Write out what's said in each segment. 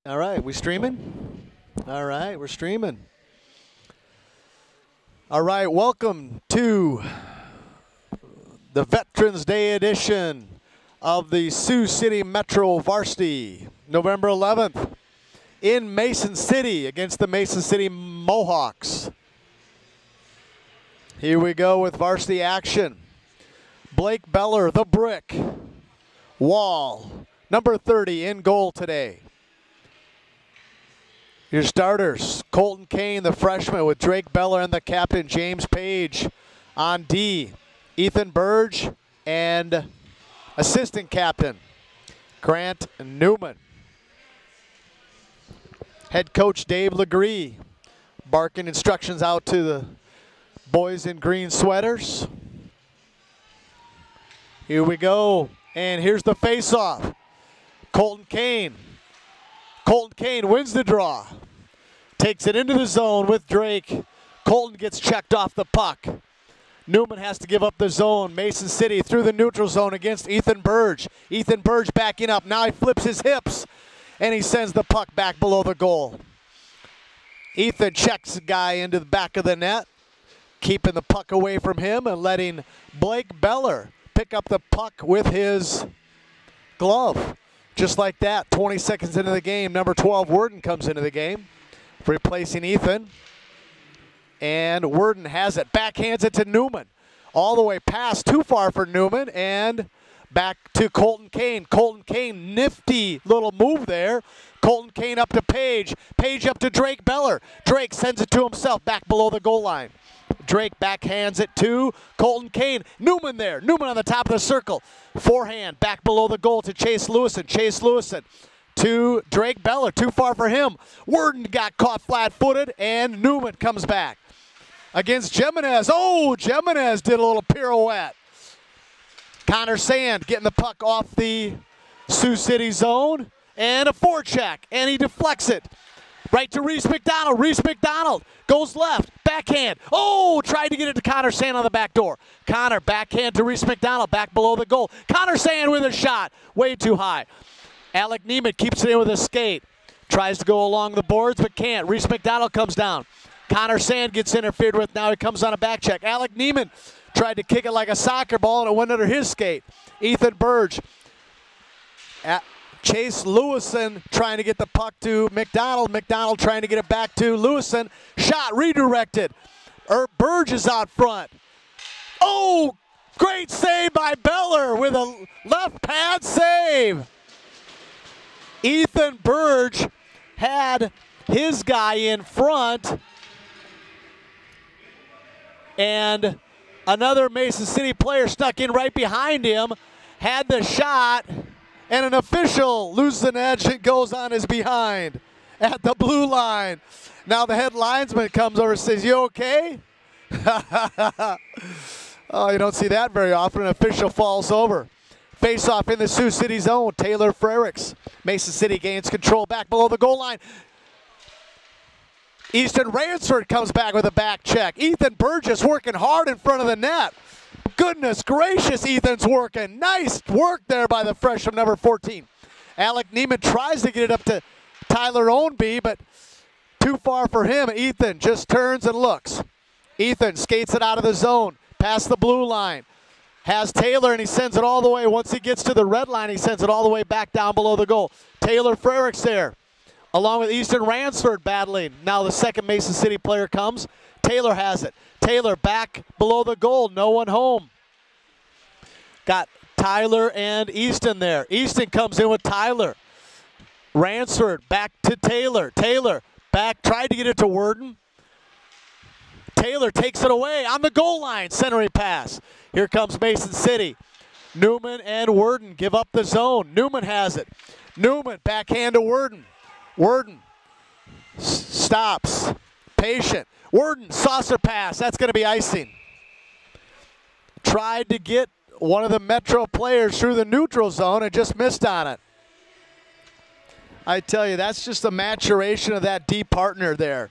All right, we streaming? All right, we're streaming. All right, welcome to the Veterans Day edition of the Sioux City Metro Varsity, November 11th, in Mason City against the Mason City Mohawks. Here we go with varsity action. Blake Beller, the brick. Wall, number 30, in goal today. Your starters, Colton Kane, the freshman, with Drake Beller and the captain, James Page, on D. Ethan Burge and assistant captain, Grant Newman. Head coach Dave Legree barking instructions out to the boys in green sweaters. Here we go, and here's the face-off. Colton Kane. Colton Kane wins the draw. Takes it into the zone with Drake. Colton gets checked off the puck. Newman has to give up the zone. Mason City through the neutral zone against Ethan Burge. Ethan Burge backing up. Now he flips his hips, and he sends the puck back below the goal. Ethan checks the guy into the back of the net, keeping the puck away from him and letting Blake Beller pick up the puck with his glove. Just like that, 20 seconds into the game, number 12, Worden, comes into the game, replacing Ethan. And Worden has it, backhands it to Newman. All the way past, too far for Newman, and back to Colton Kane. Colton Kane, nifty little move there. Colton Kane up to Page. Page up to Drake Beller. Drake sends it to himself, back below the goal line. Drake backhands it to Colton Kane. Newman there. Newman on the top of the circle. Forehand back below the goal to Chase Lewison. Chase Lewison to Drake Beller. Too far for him. Worden got caught flat-footed, and Newman comes back against Jimenez. Oh, Jimenez did a little pirouette. Connor Sand getting the puck off the Sioux City zone, and a forecheck, and he deflects it. Right to Reese McDonald. Reese McDonald goes left. Backhand. Oh, tried to get it to Connor Sand on the back door. Connor, backhand to Reese McDonald, back below the goal. Connor Sand with a shot. Way too high. Alec Neiman keeps it in with a skate. Tries to go along the boards, but can't. Reese McDonald comes down. Connor Sand gets interfered with. Now he comes on a back check. Alec Neiman tried to kick it like a soccer ball, and it went under his skate. Ethan Burge. Chase Lewison trying to get the puck to McDonald. McDonald trying to get it back to Lewison. Shot redirected. Burge is out front. Oh, great save by Beller with a left pad save. Ethan Burge had his guy in front, and another Mason City player stuck in right behind him, had the shot, and an official loses an edge and goes on his behind at the blue line. Now the head linesman comes over and says, "You okay?" Oh, you don't see that very often. An official falls over. Face-off in the Sioux City zone. Taylor Frericks. Mason City gains control back below the goal line. Easton Ransford comes back with a back check. Ethan Burgess working hard in front of the net. Goodness gracious, Ethan's working. Nice work there by the freshman, number 14. Alec Neiman tries to get it up to Tyler Ownby, but too far for him. Ethan just turns and looks. Ethan skates it out of the zone, past the blue line. Has Taylor, and he sends it all the way. Once he gets to the red line, he sends it all the way back down below the goal. Taylor Frericks there, along with Easton Ransford battling. Now the second Mason City player comes. Taylor has it. Taylor back below the goal. No one home. Got Tyler and Easton there. Easton comes in with Tyler. Ransford back to Taylor. Taylor back, tried to get it to Worden. Taylor takes it away on the goal line. Centering pass. Here comes Mason City. Newman and Worden give up the zone. Newman has it. Newman backhand to Worden. Worden stops. Patient. Worden, saucer pass. That's going to be icing. Tried to get one of the Metro players through the neutral zone and just missed on it. I tell you, that's just the maturation of that D partner there.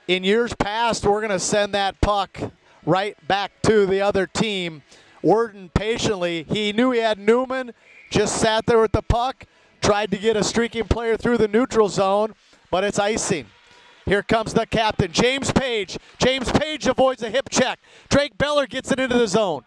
In years past, we're going to send that puck right back to the other team. Worden patiently, he knew he had Newman, just sat there with the puck, Tried to get a streaking player through the neutral zone, but it's icing. Here comes the captain, James Page. James Page avoids a hip check. Drake Beller gets it into the zone.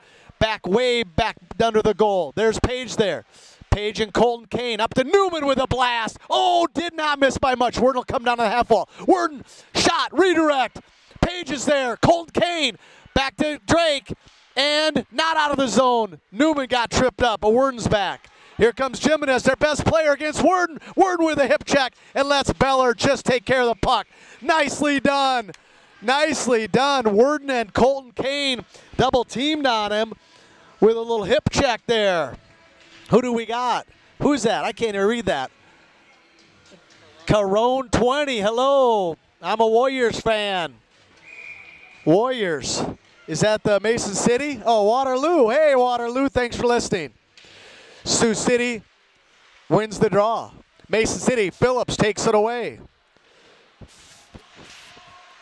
Way back under the goal. There's Page there. Page and Colton Kane up to Newman with a blast. Oh, did not miss by much. Worden will come down to the half wall. Worden, shot, redirect. Page is there. Colton Kane back to Drake, and not out of the zone. Newman got tripped up, but Worden's back. Here comes Jimenez, their best player against Worden. Worden with a hip check and lets Beller just take care of the puck. Nicely done. Nicely done. Worden and Colton Kane double teamed on him with a little hip check there. Who do we got? Who's that? I can't even read that. Carone 20. Hello. I'm a Warriors fan. Warriors. Is that the Mason City? Oh, Waterloo. Hey, Waterloo. Thanks for listening. Sioux City wins the draw. Mason City, Phillips takes it away.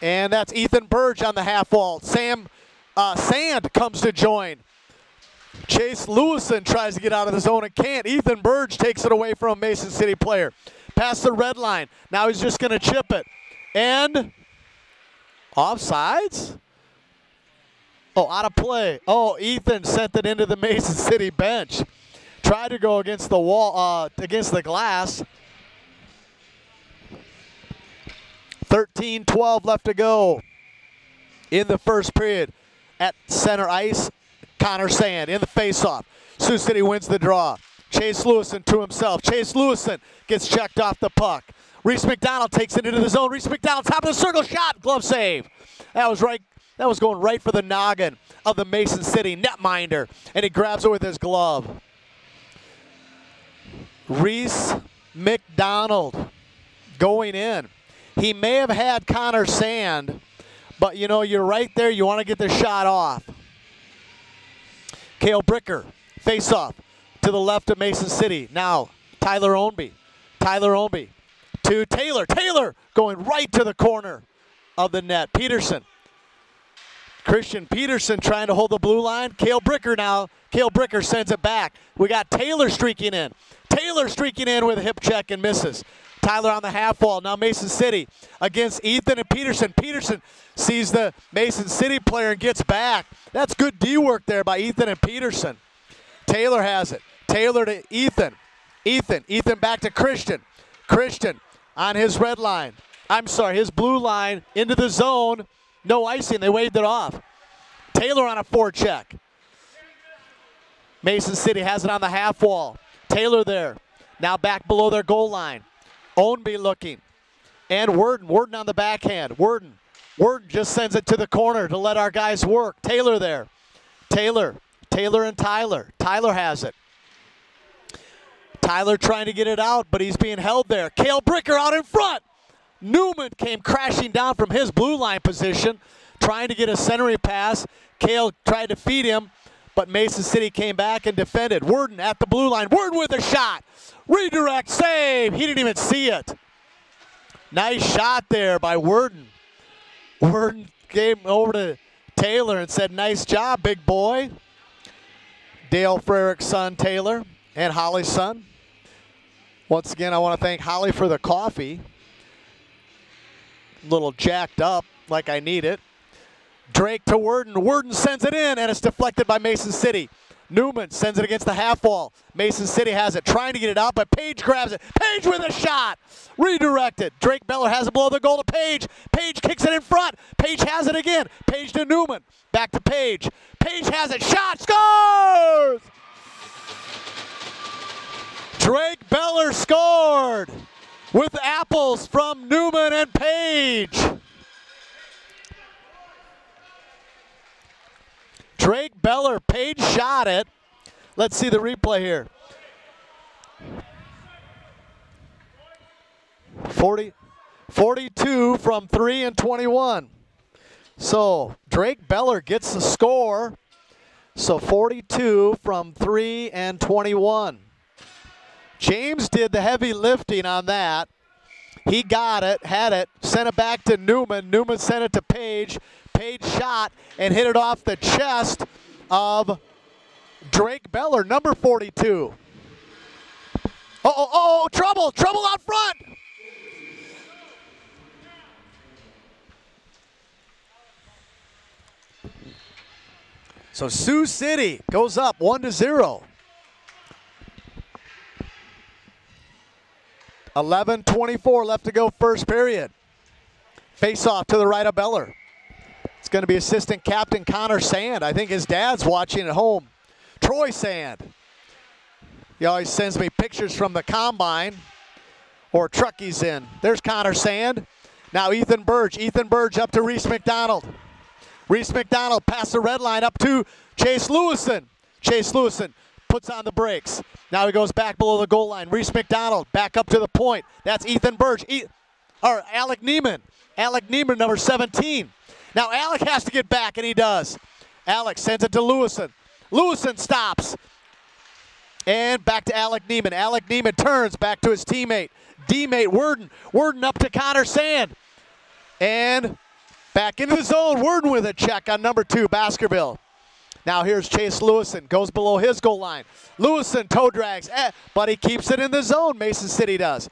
And that's Ethan Burge on the half wall. Sand comes to join. Chase Lewison tries to get out of the zone and can't. Ethan Burge takes it away from a Mason City player. Past the red line. Now he's just going to chip it. And offsides? Oh, out of play. Oh, Ethan sent it into the Mason City bench. Tried to go against the wall, against the glass. 13-12 left to go in the first period. At center ice, Connor Sand in the faceoff. Sioux City wins the draw. Chase Lewison to himself. Chase Lewison gets checked off the puck. Reese McDonald takes it into the zone. Reese McDonald, top of the circle, shot, glove save. That was right. That was going right for the noggin of the Mason City netminder, and he grabs it with his glove. Reese McDonald going in. He may have had Connor Sand, but you know, you're right there. You want to get the shot off. Cale Bricker, face off to the left of Mason City. Now, Tyler Ownby. Tyler Ownby to Taylor. Taylor going right to the corner of the net. Peterson. Christian Peterson trying to hold the blue line. Cale Bricker now. Cale Bricker sends it back. We got Taylor streaking in. Taylor streaking in with a hip check and misses. Tyler on the half wall. Now Mason City against Ethan and Peterson. Peterson sees the Mason City player and gets back. That's good D work there by Ethan and Peterson. Taylor has it. Taylor to Ethan. Ethan back to Christian. Christian on his red line. I'm sorry, his blue line into the zone. No icing. They waved it off. Taylor on a forecheck. Mason City has it on the half wall. Taylor there. Now back below their goal line. Ownby looking. And Worden on the backhand. Worden just sends it to the corner to let our guys work. Taylor there. Taylor and Tyler. Tyler has it. Tyler trying to get it out, but he's being held there. Cale Bricker out in front. Newman came crashing down from his blue line position, trying to get a centering pass. Cale tried to feed him, but Mason City came back and defended. Worden at the blue line. Worden with a shot. Redirect save. He didn't even see it. Nice shot there by Worden. Worden came over to Taylor and said, nice job, big boy. Dale Frericks' son, Taylor, and Holly's son. Once again, I want to thank Holly for the coffee. A little jacked up like I need it. Drake to Worden. Worden sends it in, and it's deflected by Mason City. Newman sends it against the half wall. Mason City has it, trying to get it out, but Page grabs it. Page with a shot. Redirected. Drake Beller has it below the goal to Page. Page kicks it in front. Page has it again. Page to Newman. Back to Page. Page has it. Shot. Scores! Drake Beller scored with apples from Newman and Page. Drake Beller, Page shot it. Let's see the replay here. 42 from 3 and 21. So Drake Beller gets the score. So 42 from 3 and 21. James did the heavy lifting on that. He got it, had it, sent it back to Newman. Newman sent it to Page. Page shot and hit it off the chest of Drake Beller, number 42. Trouble out front. So Sioux City goes up 1-0. 11:24 left to go, first period. Face off to the right of Beller. It's going to be assistant captain Connor Sand. I think his dad's watching at home. Troy Sand. He always sends me pictures from the combine or truck he's in. There's Connor Sand. Now Ethan Burge. Ethan Burge up to Reese McDonald. Reese McDonald past the red line up to Chase Lewison. Chase Lewison puts on the brakes. Now he goes back below the goal line. Reese McDonald back up to the point. That's Ethan Burge. Alec Neiman. Alec Neiman, number 17. Now Alec has to get back, and he does. Alec sends it to Lewison. Lewison stops. And back to Alec Neiman. Alec Neiman turns back to his teammate. D-mate Worden. Worden up to Connor Sand. And back into the zone. Worden with a check on number 2, Baskerville. Now here's Chase Lewison. Goes below his goal line. Lewison toe drags, but he keeps it in the zone. Mason City does.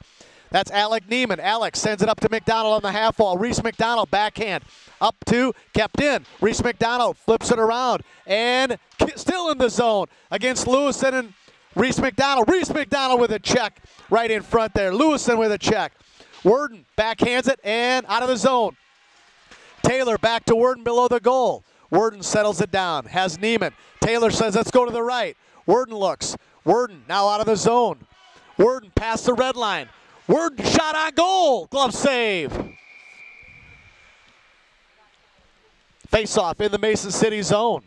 That's Alec Neiman. Alex sends it up to McDonald on the half wall. Reese McDonald backhand. Up to, kept in. Reese McDonald flips it around. And still in the zone against Lewison and Reese McDonald. Reese McDonald with a check right in front there. Lewison with a check. Worden backhands it and out of the zone. Taylor back to Worden below the goal. Worden settles it down. Has Neiman. Taylor says, let's go to the right. Worden looks. Worden now out of the zone. Worden past the red line. Worden shot on goal. Glove save. Face-off in the Mason City zone.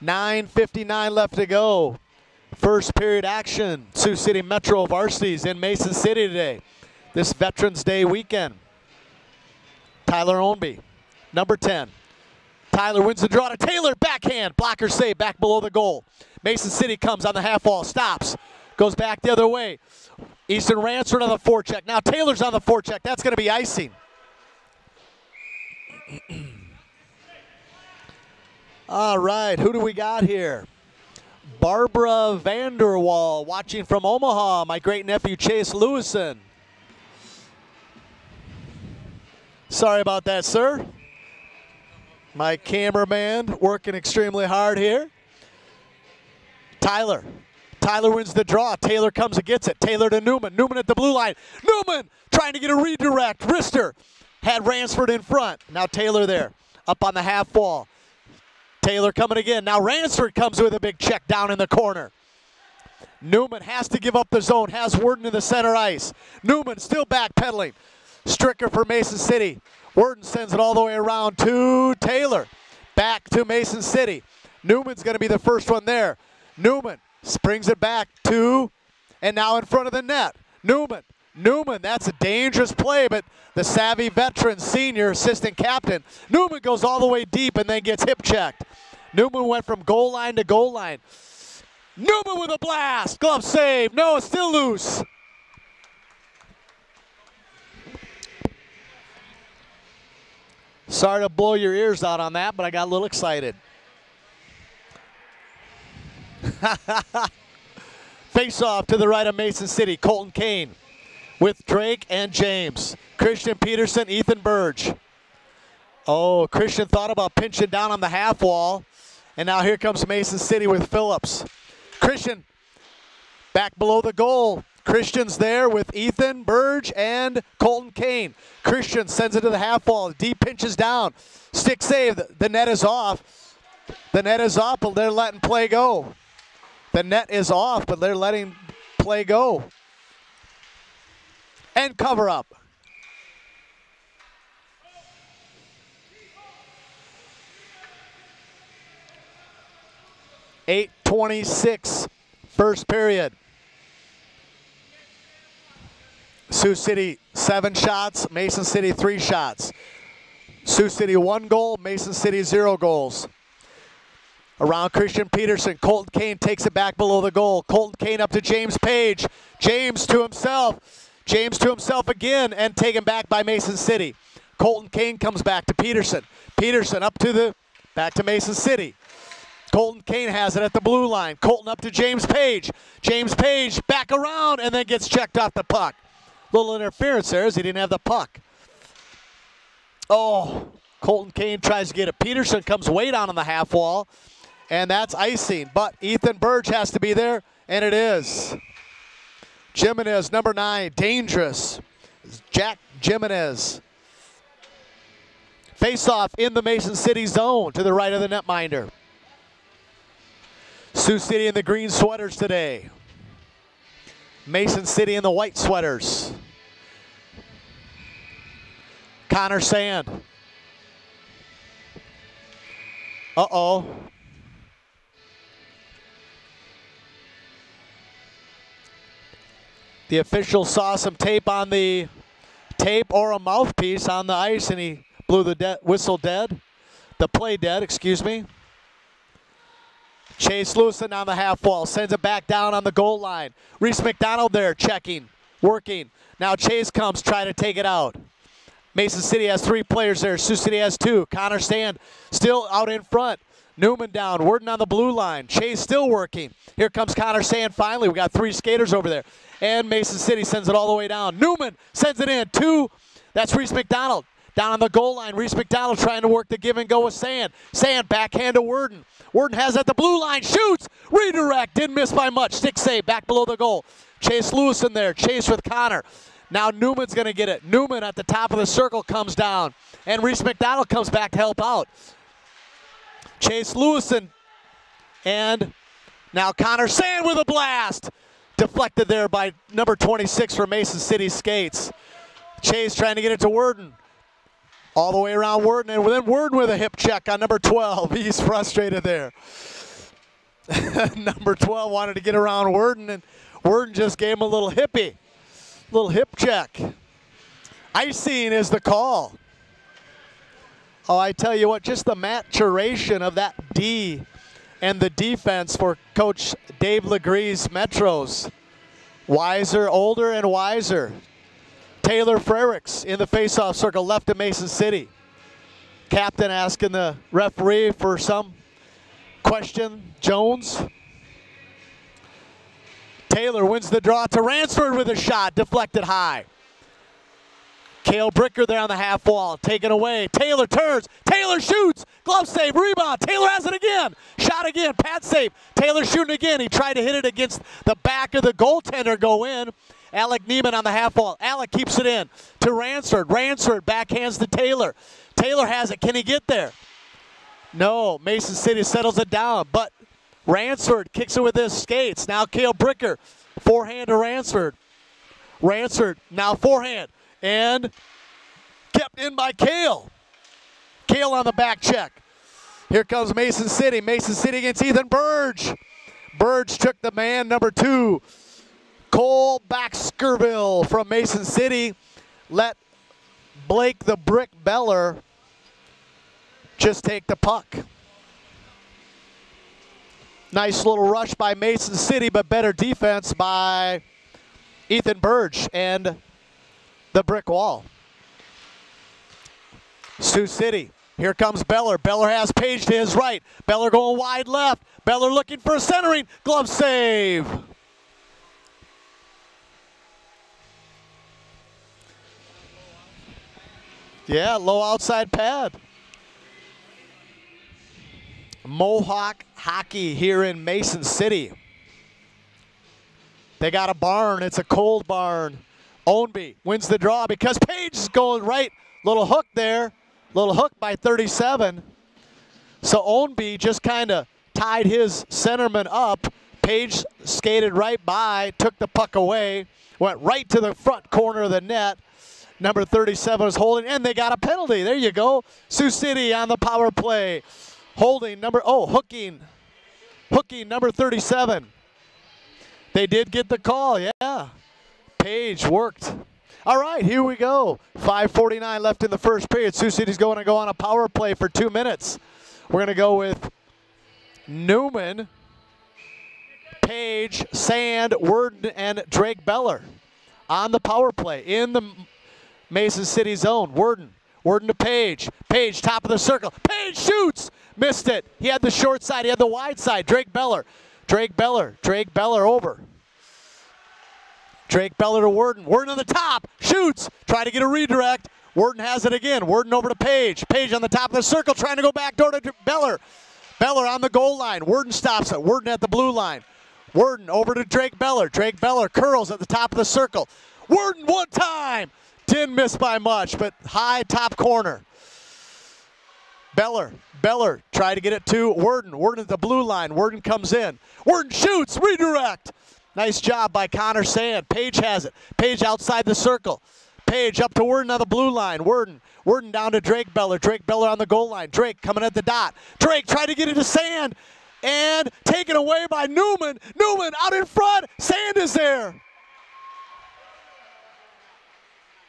9:59 left to go. First period action. Sioux City Metro Varsities in Mason City today. This Veterans Day weekend. Tyler Ownby, number 10. Tyler wins the draw to Taylor. Backhand. Blocker save back below the goal. Mason City comes on the half wall. Stops. Goes back the other way. Easton Ransford on the forecheck. Now Taylor's on the forecheck. That's going to be icing. All right, who do we got here? Barbara Vanderwall watching from Omaha. My great-nephew Chase Lewison. Sorry about that, sir. My cameraman working extremely hard here. Tyler. Tyler wins the draw. Taylor comes and gets it. Taylor to Newman. Newman at the blue line. Newman trying to get a redirect. Rister had Ransford in front. Now Taylor there. Up on the half wall. Taylor coming again. Now Ransford comes with a big check down in the corner. Newman has to give up the zone. Has Worden in the center ice. Newman still backpedaling. Stricker for Mason City. Worden sends it all the way around to Taylor. Back to Mason City. Newman's going to be the first one there. Newman springs it back to, and now in front of the net. Newman, that's a dangerous play, but the savvy veteran, senior assistant captain. Newman goes all the way deep and then gets hip checked. Newman went from goal line to goal line. Newman with a blast, glove save. No, it's still loose. Sorry to blow your ears out on that, but I got a little excited. Face off to the right of Mason City. Colton Kane with Drake and James. Christian Peterson, Ethan Burge. Oh, Christian thought about pinching down on the half wall. And now here comes Mason City with Phillips. Christian back below the goal. Christian's there with Ethan Burge and Colton Kane. Christian sends it to the half wall. Deep pinches down. Stick save. The net is off. The net is off, but they're letting play go. The net is off, but they're letting play go. And cover up. .8:26, first period. Sioux City 7 shots, Mason City 3 shots. Sioux City 1 goal, Mason City 0 goals. Around Christian Peterson, Colton Kane takes it back below the goal. Colton Kane up to James Page. James to himself. James to himself again and taken back by Mason City. Colton Kane comes back to Peterson. Peterson up to back to Mason City. Colton Kane has it at the blue line. Colton up to James Page. James Page back around and then gets checked off the puck. Little interference there as he didn't have the puck. Oh, Colton Kane tries to get it. Peterson comes way down on the half wall, and that's icing. But Ethan Burge has to be there, and it is. Jimenez, number 9, dangerous. Jack Jimenez. Face-off in the Mason City zone to the right of the netminder. Sioux City in the green sweaters today. Mason City in the white sweaters. Connor Sand. Uh-oh. The official saw some tape on the tape or a mouthpiece on the ice, and he blew the whistle dead. The play dead, excuse me. Chase Lewison on the half wall, sends it back down on the goal line. Reese McDonald there checking, working. Now Chase comes, trying to take it out. Mason City has 3 players there. Sioux City has 2. Connor Sand still out in front. Newman down, Worden on the blue line. Chase still working. Here comes Connor Sand finally. We got 3 skaters over there. And Mason City sends it all the way down. Newman sends it in. 2. That's Reese McDonald. Down on the goal line, Reese McDonald trying to work the give and go with Sand. Sand backhand to Worden. Worden has at the blue line, shoots, redirect, didn't miss by much. Stick save, back below the goal. Chase Lewison there, Chase with Connor. Now Newman's gonna get it. Newman at the top of the circle comes down, and Reese McDonald comes back to help out. Chase Lewison, and now Connor Sand with a blast. Deflected there by number 26 for Mason City Skates. Chase trying to get it to Worden. All the way around Worden, and then Worden with a hip check on number 12. He's frustrated there. Number 12 wanted to get around Worden, and Worden just gave him a little hippie. Little hip check. Icing is the call. Oh, I tell you what, just the maturation of that D and the defense for Coach Dave Legree's Metros. Wiser, older, and wiser. Taylor Frericks in the faceoff circle, left to Mason City. Captain asking the referee for some question. Jones. Taylor wins the draw to Ransford with a shot, deflected high. Cale Bricker there on the half wall, taken away. Taylor turns, Taylor shoots, glove save, rebound. Taylor has it again, shot again, pad save. Taylor shooting again. He tried to hit it against the back of the goaltender, go in. Alec Neiman on the half wall. Alec keeps it in to Ransford. Ransford backhands to Taylor. Taylor has it. Can he get there? No. Mason City settles it down, but Ransford kicks it with his skates. Now Cale Bricker. Forehand to Ransford. Ransford now forehand. And kept in by Cale. Cale on the back check. Here comes Mason City. Mason City against Ethan Burge. Burge took the man, number 2. Cole Baxkerville from Mason City. Let Blake the Brick Beller just take the puck. Nice little rush by Mason City, but better defense by Ethan Burge and the brick wall. Sioux City. Here comes Beller. Beller has Page to his right. Beller going wide left. Beller looking for a centering. Glove save. Yeah, low outside pad. Mohawk hockey here in Mason City. They got a barn. It's a cold barn. Ownby wins the draw because Page is going right. Little hook there. Little hook by 37. So Ownby just kind of tied his centerman up. Page skated right by, took the puck away, went right to the front corner of the net. Number 37 is holding, and they got a penalty. There you go. Sioux City on the power play. Holding hooking number 37. They did get the call, yeah. Page worked. All right, here we go. 5:49 left in the first period. Sioux City's going to go on a power play for 2 minutes. We're going to go with Newman, Page, Sand, Worden, and Drake Beller on the power play in the Mason City zone. Worden to Page. Page, top of the circle. Page shoots. missed it. He had the short side, he had the wide side. Drake Beller over. Drake Beller to Worden. Worden on the top, shoots, try to get a redirect. Worden has it again. Worden over to Page. Page on the top of the circle, trying to go back door to Beller. Beller on the goal line. Worden stops it. Worden at the blue line. Worden over to Drake Beller. Drake Beller curls at the top of the circle. Worden one time. Didn't miss by much, but high top corner. Beller tried to get it to Worden. Worden at the blue line. Worden comes in. Worden shoots, redirect. Nice job by Connor Sand. Page has it. Page outside the circle. Page up to Worden on the blue line. Worden down to Drake Beller. Drake Beller on the goal line. Drake coming at the dot. Drake tried to get it to Sand and taken away by Newman. Newman out in front. Sand is there.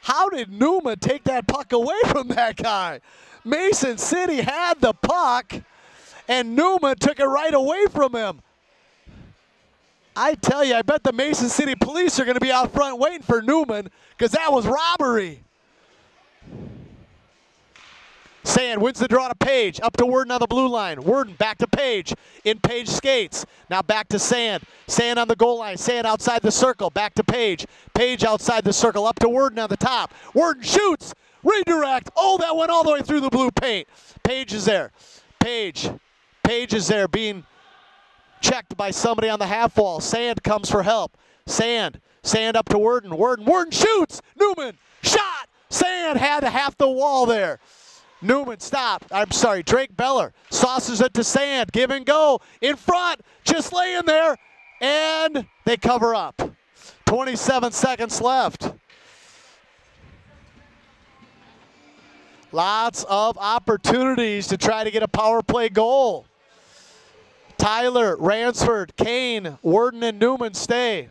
How did Newman take that puck away from that guy? Mason City had the puck, and Newman took it right away from him. I tell you, I bet the Mason City police are going to be out front waiting for Newman because that was robbery. Sand wins the draw to Page. Up to Worden on the blue line. Worden back to Page. In Page skates. Now back to Sand. Sand on the goal line. Sand outside the circle. Back to Page. Page outside the circle. Up to Worden on the top. Worden shoots. Redirect. Oh, that went all the way through the blue paint. Page is there. Page is there being checked by somebody on the half wall. Sand comes for help. Sand up to Worden. Worden shoots. Newman shot. Sand had half the wall there. Newman stopped. Drake Beller saucers it to Sand. Give and go. In front. Just laying there. And they cover up. 27 seconds left. Lots of opportunities to try to get a power play goal. Tyler, Ransford, Kane, Worden, and Newman stay.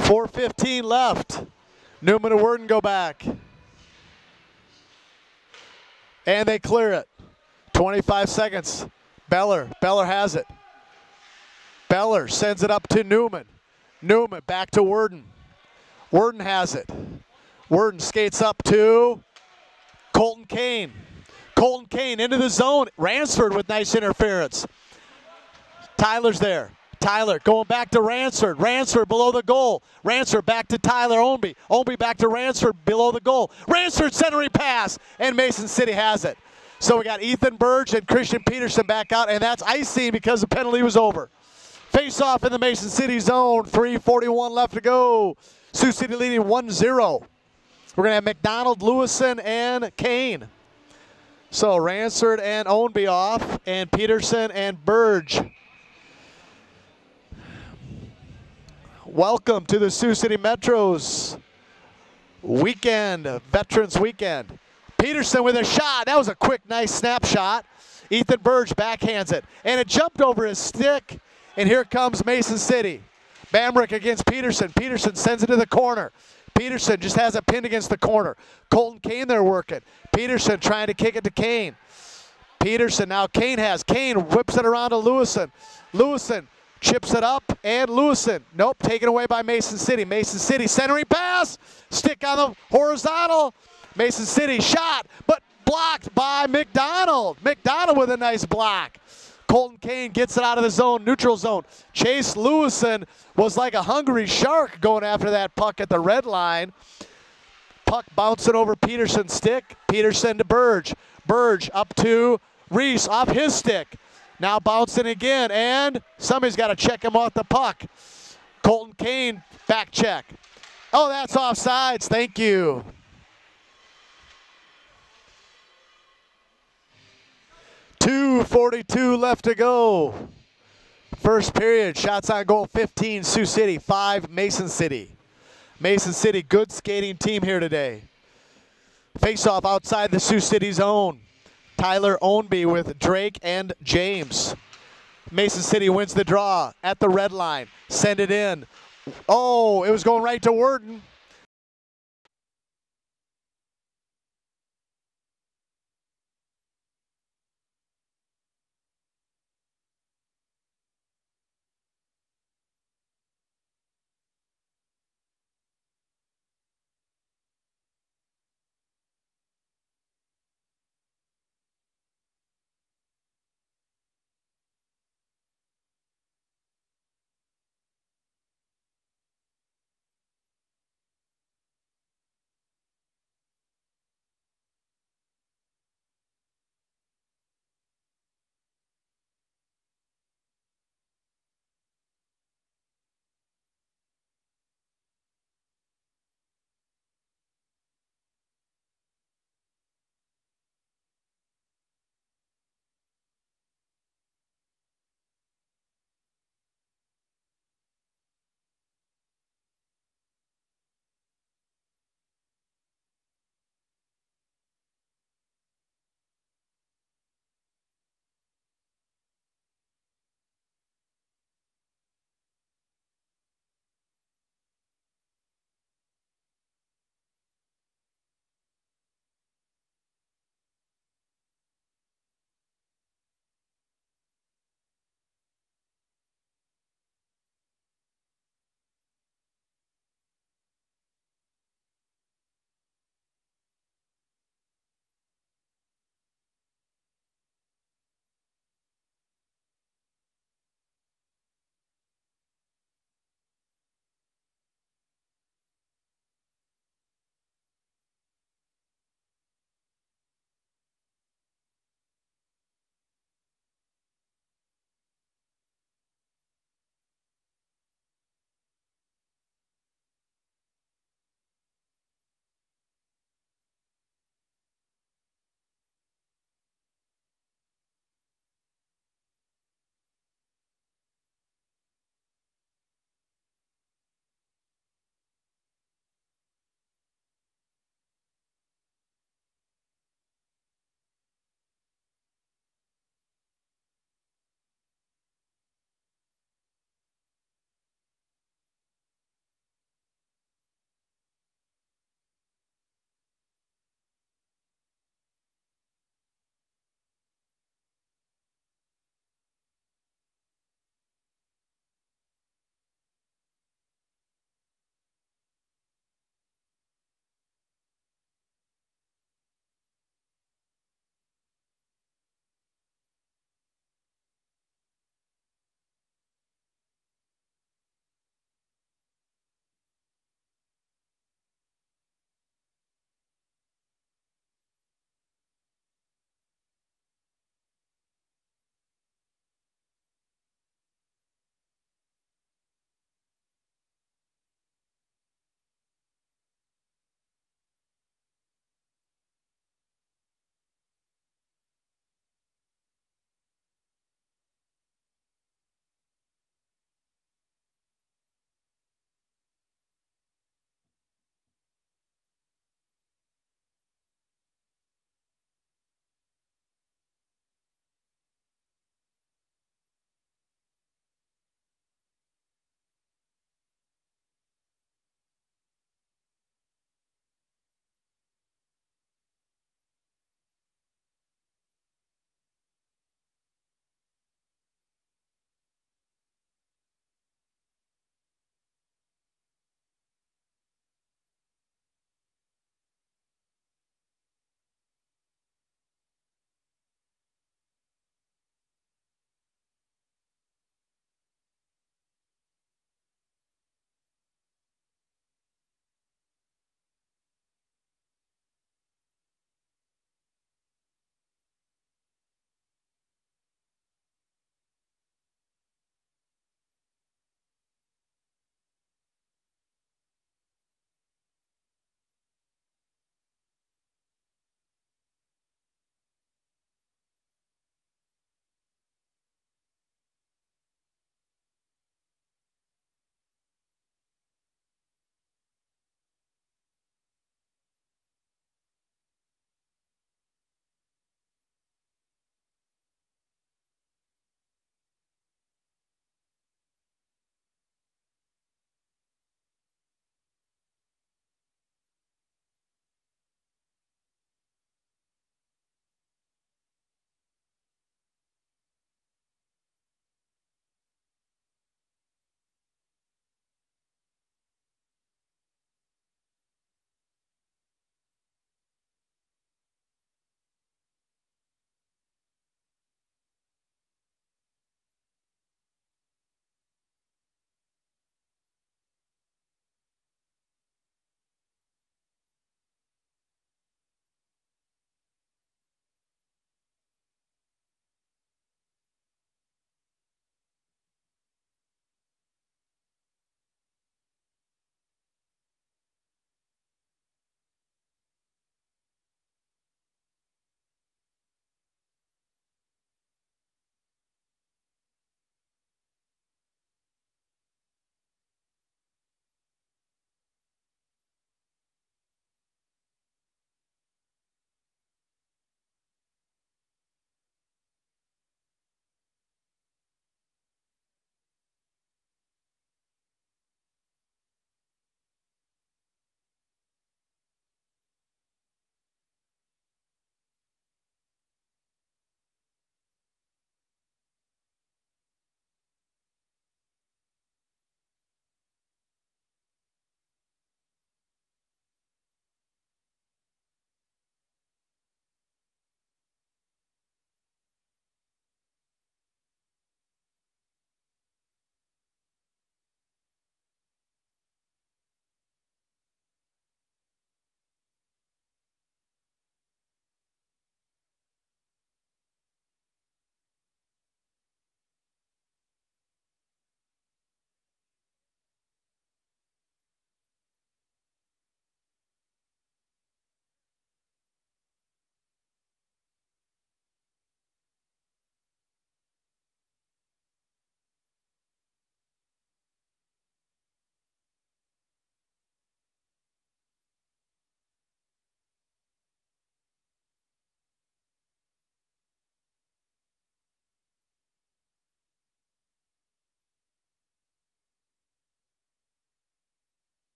4:15 left. Newman and Worden go back. And they clear it. 25 seconds. Beller has it. Beller sends it up to Newman. Newman back to Worden. Worden has it. Worden skates up to Colton Kane. Colton Kane into the zone. Ransford with nice interference. Tyler's there. Tyler going back to Ransford. Ransford below the goal. Ransford back to Tyler Ownby. Ownby back to Ransford below the goal. Ransford centering pass, and Mason City has it. So we got Ethan Burge and Christian Peterson back out, and that's icing because the penalty was over. Face off in the Mason City zone. 3:41 left to go. Sioux City leading 1-0. We're going to have McDonald, Lewison, and Kane. So Ransford and Ownby off, and Peterson and Burge. Welcome to the Sioux City Metro's weekend, Veterans Weekend. Peterson with a shot. That was a quick, nice snapshot. Ethan Burge backhands it, and it jumped over his stick, and here comes Mason City. Bamrick against Peterson. Peterson sends it to the corner. Peterson just has it pinned against the corner. Colton Kane there working. Peterson trying to kick it to Kane. Peterson now Kane whips it around to Lewison. Lewison chips it up, and Lewison, nope, taken away by Mason City. Mason City centering pass, stick on the horizontal. Mason City shot, but blocked by McDonald. McDonald with a nice block. Colton Kane gets it out of the zone, neutral zone. Chase Lewison was like a hungry shark going after that puck at the red line. Puck bouncing over Peterson's stick. Peterson to Burge. Burge up to Reese off his stick. Now bouncing again, and somebody's got to check him off the puck. Colton Kane, back check. Oh, that's offsides. Thank you. .242 left to go. First period, shots on goal 15, Sioux City, 5, Mason City. Mason City, good skating team here today. Face-off outside the Sioux City zone. Tyler Ownby with Drake and James. Mason City wins the draw at the red line. Send it in. Oh, it was going right to Worden.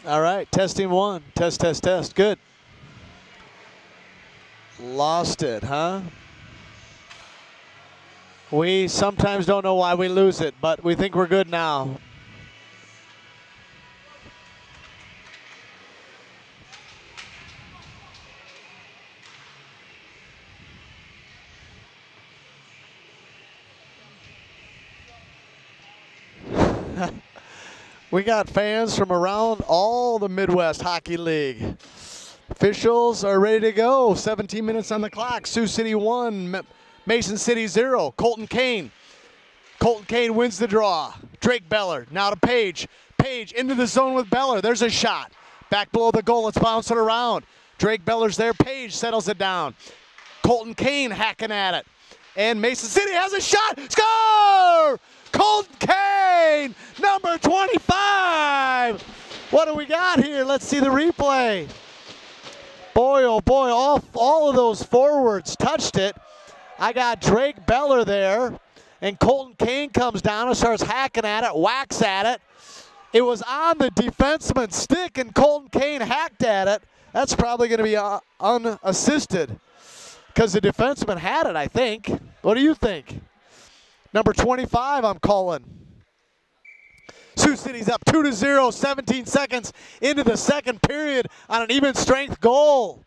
All right, testing one. Test, test, test. Good. Lost it, huh? We sometimes don't know why we lose it, but we think we're good now. We got fans from around all the Midwest Hockey League. Officials are ready to go. 17 minutes on the clock. Sioux City 1, Mason City 0. Colton Kane. Colton Kane wins the draw. Drake Beller now to Page. Page into the zone with Beller. There's a shot. Back below the goal. Let's bounce it around. Drake Beller's there. Page settles it down. Colton Kane hacking at it. And Mason City has a shot. Score! Colton Kane, number 25. What do we got here? Let's see the replay. Boy, oh boy, all of those forwards touched it. I got Drake Beller there, and Colton Kane comes down and starts hacking at it, whacks at it. It was on the defenseman's stick, and Colton Kane hacked at it. That's probably going to be unassisted because the defenseman had it, I think. What do you think? Number 25, I'm calling. Sioux City's up 2-0, 17 seconds into the second period on an even strength goal.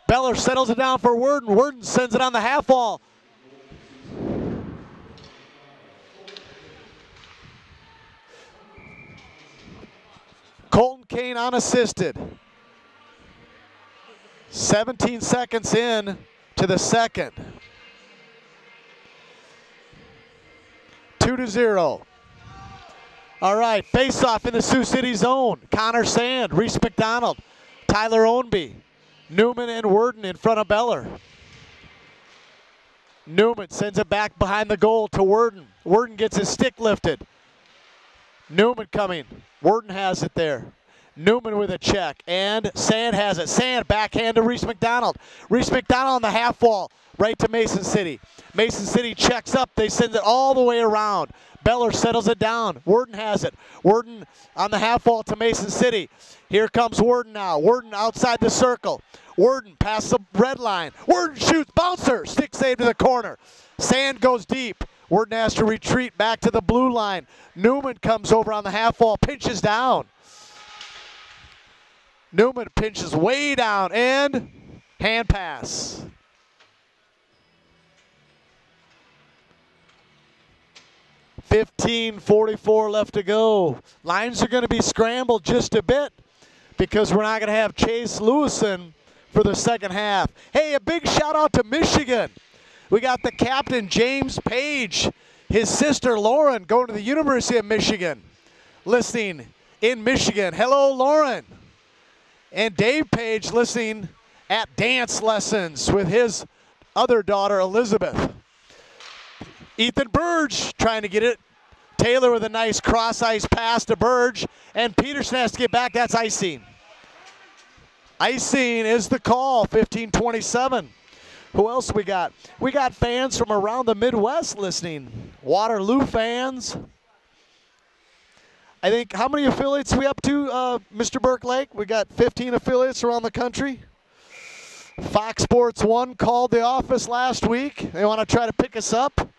Beller settles it down for Worden. Worden sends it on the half wall. Colton Kane unassisted. 17 seconds in to the second. 2-0. All right, face-off in the Sioux City zone. Connor Sand, Reese McDonald, Tyler Ownby, Newman and Worden in front of Beller. Newman sends it back behind the goal to Worden. Worden gets his stick lifted. Newman coming. Worden has it there. Newman with a check, and Sand has it. Sand backhand to Reese McDonald. Reese McDonald on the half wall, right to Mason City. Mason City checks up. They send it all the way around. Beller settles it down. Worden has it. Worden on the half wall to Mason City. Here comes Worden now. Worden outside the circle. Worden past the red line. Worden shoots, bouncer, stick save to the corner. Sand goes deep. Worden has to retreat back to the blue line. Newman comes over on the half wall, pinches down. Newman pinches way down, and hand pass. .15:44 left to go. Lines are going to be scrambled just a bit because we're not going to have Chase Lewison for the second half. Hey, a big shout out to Michigan. We got the captain, James Page, his sister, Lauren, going to the University of Michigan, listening in Michigan. Hello, Lauren. And Dave Page listening at dance lessons with his other daughter, Elizabeth. Ethan Burge trying to get it. Taylor with a nice cross-ice pass to Burge. And Peterson has to get back. That's icing. Icing is the call, 15:27. Who else we got? We got fans from around the Midwest listening. Waterloo fans. I think, how many affiliates are we up to, Mr. Burke Lake? We got 15 affiliates around the country. Fox Sports 1 called the office last week. They want to try to pick us up.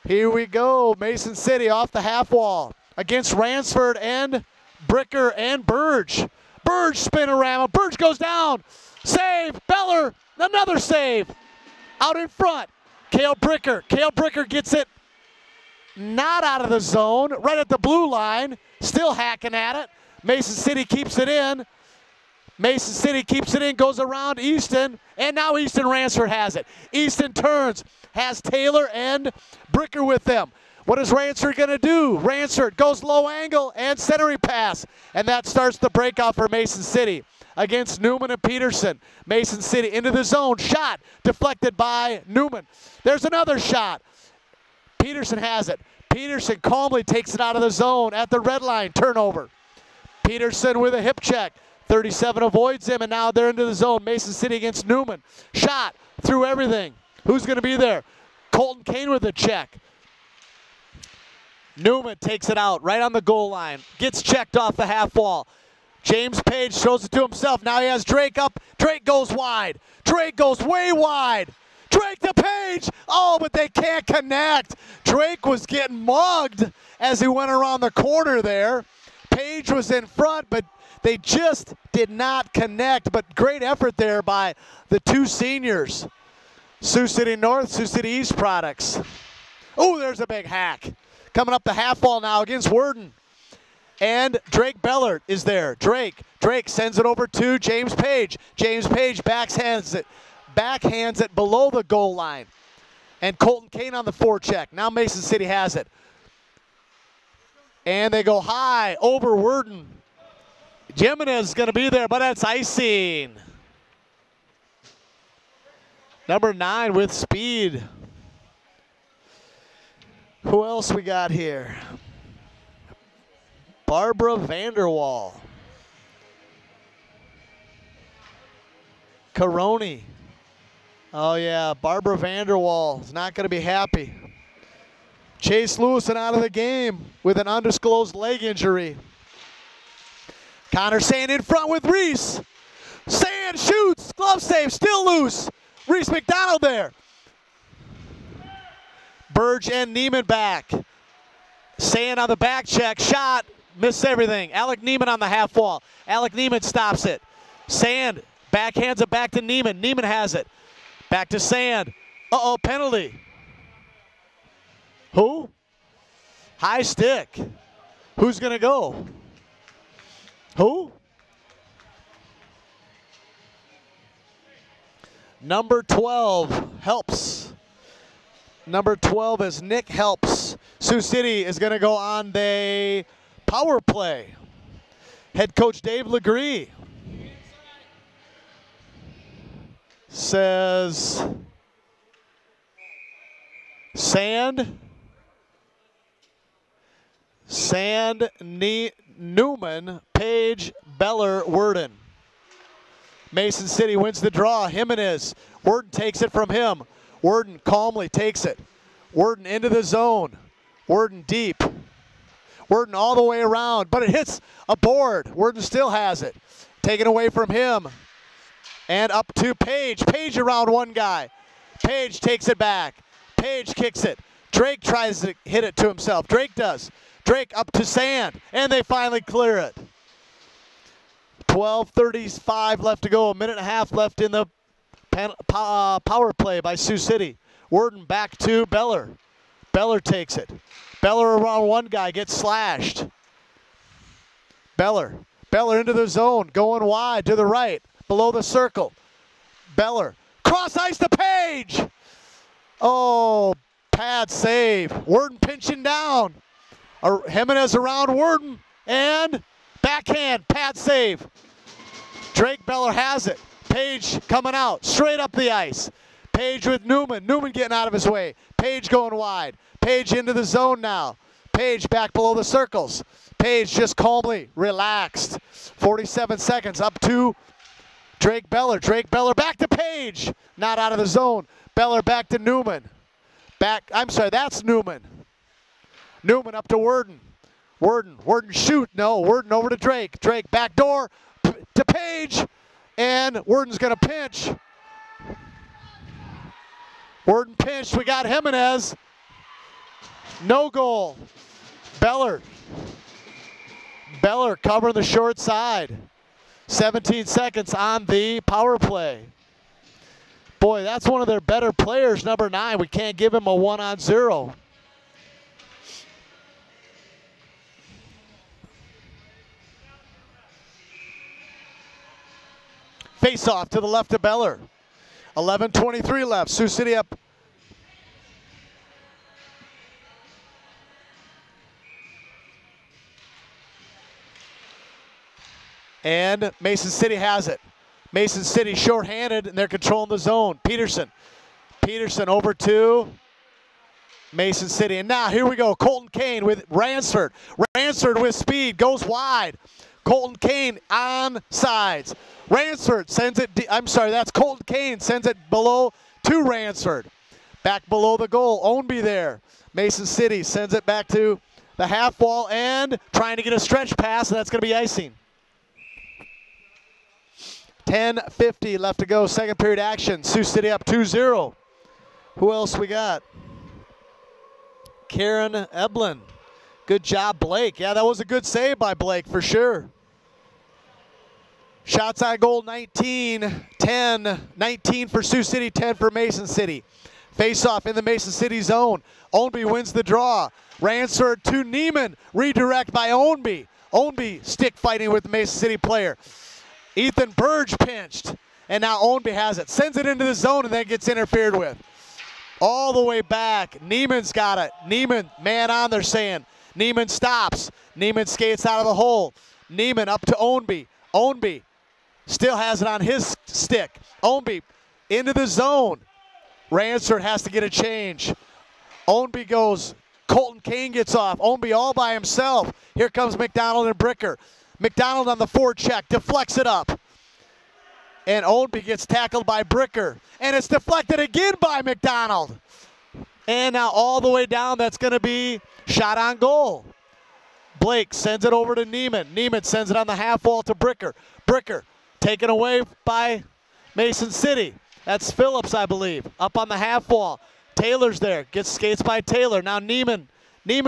Here we go. Mason City off the half wall against Ransford and Bricker and Burge. Burge spin-a-rama. Burge goes down. Save. Beller. Another save. Out in front. Cale Bricker. Cale Bricker gets it not out of the zone. Right at the blue line. Still hacking at it. Mason City keeps it in. Mason City keeps it in, goes around Easton, and now Easton Ransford has it. Easton turns, has Taylor and Bricker with them. What is Ransford going to do? Ransford goes low angle and centering pass, and that starts the breakout for Mason City against Newman and Peterson. Mason City into the zone, shot deflected by Newman. There's another shot. Peterson has it. Peterson calmly takes it out of the zone at the red line, turnover. Peterson with a hip check. 37 avoids him, and now they're into the zone. Mason City against Newman. Shot through everything. Who's going to be there? Colton Kane with a check. Newman takes it out right on the goal line. Gets checked off the half wall. James Page throws it to himself. Now he has Drake up. Drake goes wide. Drake goes way wide. Drake to Page. Oh, but they can't connect. Drake was getting mugged as he went around the corner there. Page was in front, but they just did not connect. But great effort there by the two seniors. Sioux City North, Sioux City East products. Oh, there's a big hack. Coming up the half wall now against Worden. And Drake Bellert is there. Drake sends it over to James Page. James Page backhands it below the goal line. And Colton Kane on the forecheck. Now Mason City has it. And they go high over Worden. Jimenez is going to be there, but that's icing. Number 9 with speed. Who else we got here? Barbara Vanderwall. Caroni. Oh yeah, Barbara Vanderwall is not going to be happy. Chase Lewison out of the game with an undisclosed leg injury. Connor Sand in front with Reese. Sand shoots, glove save, still loose. Reese McDonald there. Burge and Neiman back. Sand on the back check, shot, missed everything. Alec Neiman on the half wall. Alec Neiman stops it. Sand backhands it back to Neiman. Neiman has it. Back to Sand. Uh-oh, penalty. Who? High stick. Who's going to go? Who? Number 12 helps. Number 12 is Nick Helps. Sioux City is going to go on the power play. Head coach Dave Legree says Sand, Newman, Page, Beller, Worden. Mason City wins the draw. Jimenez. Worden takes it from him. Worden calmly takes it. Worden into the zone. Worden deep. Worden all the way around, but it hits a board. Worden still has it. Taken away from him. And up to Page. Page around one guy. Page takes it back. Page kicks it. Drake tries to hit it to himself. Drake does. Drake up to Sand, and they finally clear it. 12:35 left to go. A minute and a half left in the power play by Sioux City. Worden back to Beller. Beller takes it. Beller around one guy, gets slashed. Beller into the zone, going wide to the right, below the circle. Beller, cross ice to Page. Oh, pad save. Worden pinching down. Jimenez around Worden, and backhand, pad save. Drake Beller has it. Page coming out, straight up the ice. Page with Newman. Newman getting out of his way. Page going wide. Page into the zone now. Page back below the circles. Page just calmly relaxed. 47 seconds up to Drake Beller. Drake Beller back to Page. Not out of the zone. Beller back to Newman. That's Newman. Newman up to Worden. Worden shoot. No, Worden over to Drake. Drake back door to Page. And Worden's going to pinch. Worden pinched. We got Jimenez. No goal. Beller covering the short side. 17 seconds on the power play. Boy, that's one of their better players, number 9. We can't give him a 1-on-0. Face off to the left of Beller. 11:23 left. Sioux City up. And Mason City has it. Mason City shorthanded, and they're controlling the zone. Peterson over to Mason City. And now here we go. Colton Kane with Ransford. Ransford with speed, goes wide. Colton Kane on sides. Ransford sends it, that's Colton Kane sends it below to Ransford. Back below the goal, Ownby there. Mason City sends it back to the half wall and trying to get a stretch pass, and that's going to be icing. 10:50 left to go, second period action. Sioux City up 2-0. Who else we got? Karen Eblin. Good job, Blake. Yeah, that was a good save by Blake for sure. Shots on goal 19, 10, 19 for Sioux City, 10 for Mason City. Face-off in the Mason City zone. Ownby wins the draw. Ransford to Neiman. Redirect by Ownby. Ownby stick fighting with the Mason City player. Ethan Burge pinched. And now Ownby has it. Sends it into the zone and then gets interfered with. All the way back. Neiman's got it. Neiman, man on, they're saying. Neiman stops. Neiman skates out of the hole. Neiman up to Ownby. Ownby still has it on his stick. Ownby into the zone. Ransford has to get a change. Ownby goes. Colton Kane gets off. Ownby all by himself. Here comes McDonald and Bricker. McDonald on the forecheck. Deflects it up. And Ownby gets tackled by Bricker. And it's deflected again by McDonald. And now all the way down, that's going to be shot on goal. Blake sends it over to Neiman. Neiman sends it on the half wall to Bricker. Bricker taken away by Mason City. That's Phillips, I believe, up on the half wall. Taylor's there, gets skates by Taylor. Now Neiman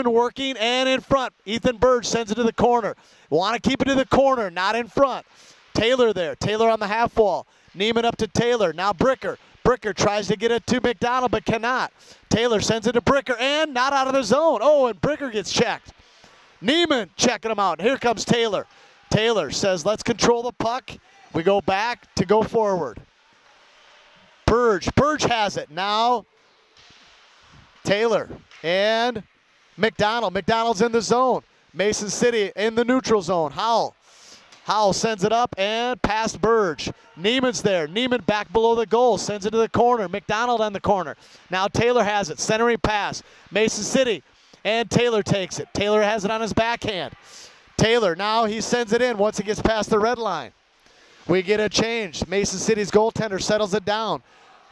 working and in front. Ethan Burge sends it to the corner. Want to keep it to the corner, not in front. Taylor there, Taylor on the half wall. Neiman up to Taylor, now Bricker. Bricker tries to get it to McDonald but cannot. Taylor sends it to Bricker and not out of the zone. Oh, and Bricker gets checked. Neiman checking him out. Here comes Taylor. Taylor says, let's control the puck. We go back to go forward. Burge has it. Now Taylor and McDonald. McDonald's in the zone. Mason City in the neutral zone. Howell sends it up and past Burge. Neiman's there. Neiman back below the goal. Sends it to the corner. McDonald on the corner. Now Taylor has it. Centering pass. Mason City. And Taylor takes it. Taylor has it on his backhand. Taylor, now he sends it in once it gets past the red line. We get a change. Mason City's goaltender settles it down.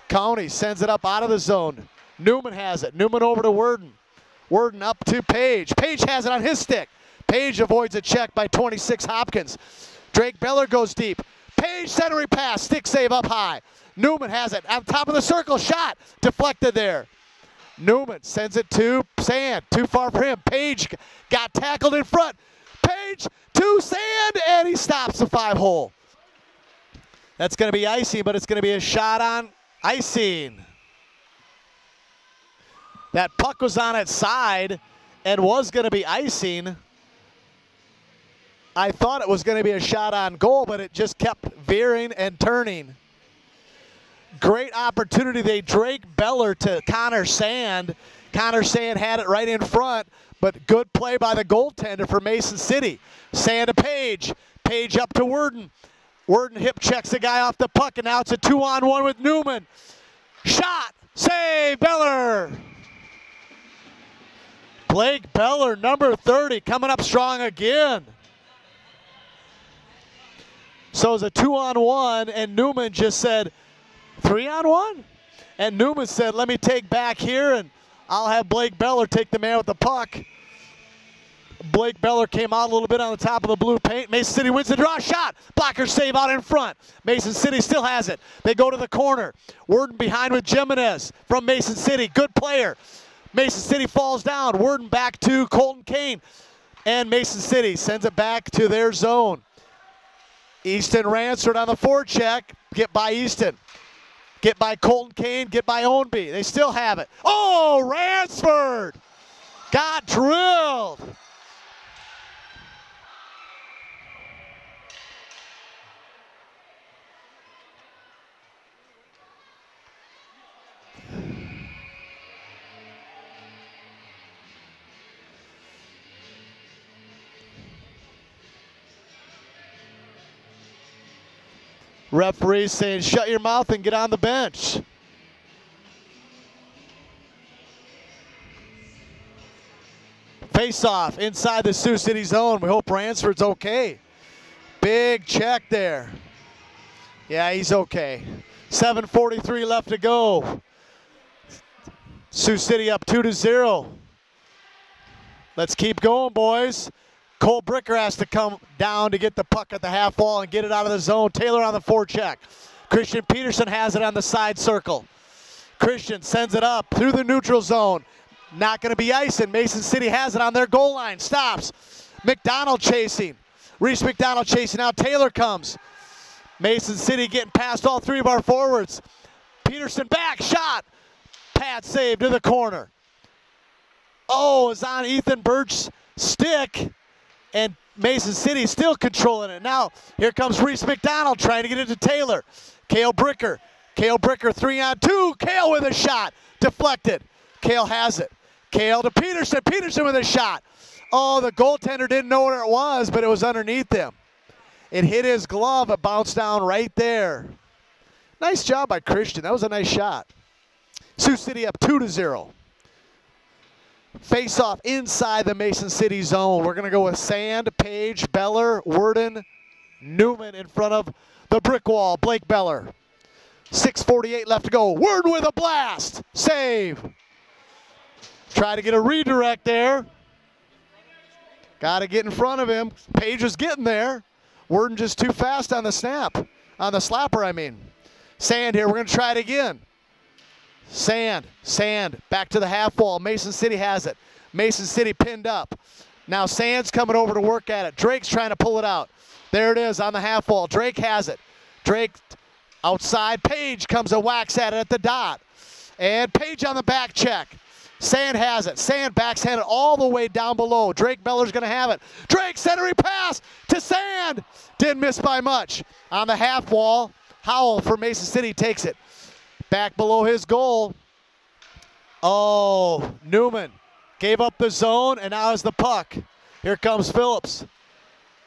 County sends it up out of the zone. Newman has it. Newman over to Worden. Worden up to Page. Page has it on his stick. Page avoids a check by 26 Hopkins. Drake Beller goes deep. Page centering pass. Stick save up high. Newman has it on top of the circle. Shot. Deflected there. Newman sends it to Sand. Too far for him. Page got tackled in front. Page to Sand, and he stops the 5-hole. That's going to be icing, but it's going to be a shot on icing. That puck was on its side and was going to be icing. I thought it was going to be a shot on goal, but it just kept veering and turning. Great opportunity. They Drake Beller to Connor Sand. Connor Sand had it right in front, but good play by the goaltender for Mason City. Sand to Page. Page up to Worden. Worden hip checks the guy off the puck, and now it's a 2-on-1 with Newman. Shot. Save. Beller. Blake Beller, number 30, coming up strong again. So it's a 2-on-1, and Newman just said, 3-on-1? And Newman said, let me take back here, and I'll have Blake Beller take the man with the puck. Blake Beller came out a little bit on the top of the blue paint. Mason City wins the draw. Shot. Blocker save out in front. Mason City still has it. They go to the corner. Worden behind with Jimenez from Mason City. Good player. Mason City falls down. Worden back to Colton Kane. And Mason City sends it back to their zone. Easton Ransford on the forecheck. Get by Easton. Get by Colton Kane. Get by Ownby. They still have it. Oh, Ransford got drilled. Referee saying, shut your mouth and get on the bench. Face-off inside the Sioux City zone. We hope Ransford's okay. Big check there. Yeah, he's okay. 7:43 left to go. Sioux City up 2-0. Let's keep going, boys. Cole Bricker has to come down to get the puck at the half wall and get it out of the zone. Taylor on the forecheck. Christian Peterson has it on the side circle. Christian sends it up through the neutral zone. Not going to be icing. Mason City has it on their goal line. Stops. McDonald chasing. Reese McDonald chasing out. Taylor comes. Mason City getting past all three of our forwards. Peterson back. Shot. Pad save to the corner. Oh, it's on Ethan Birch's stick. And Mason City still controlling it. Now, here comes Reese McDonald trying to get it to Taylor. Cale Bricker. Cale Bricker 3-on-2. Cale with a shot. Deflected. Cale has it. Cale to Peterson. Peterson with a shot. Oh, the goaltender didn't know where it was, but it was underneath him. It hit his glove. It bounced down right there. Nice job by Christian. That was a nice shot. Sioux City up 2-0. Face off inside the Mason City zone. We're going to go with Sand, Page, Beller, Worden, Newman in front of the brick wall. Blake Beller. 6:48 left to go. Worden with a blast. Save. Try to get a redirect there. Got to get in front of him. Page was getting there. Worden just too fast on the snap. On the slapper, I mean. Sand here. We're going to try it again. Sand, back to the half wall. Mason City has it. Mason City pinned up. Now Sand's coming over to work at it. Drake's trying to pull it out. There it is on the half wall. Drake has it. Drake outside. Page comes a whacks at it at the dot. And Page on the back check. Sand has it. Sand backhand it all the way down below. Drake Beller's going to have it. Drake centering pass to Sand. Didn't miss by much. On the half wall, Howell for Mason City takes it. Back below his goal. Oh, Newman gave up the zone, and now is the puck. Here comes Phillips.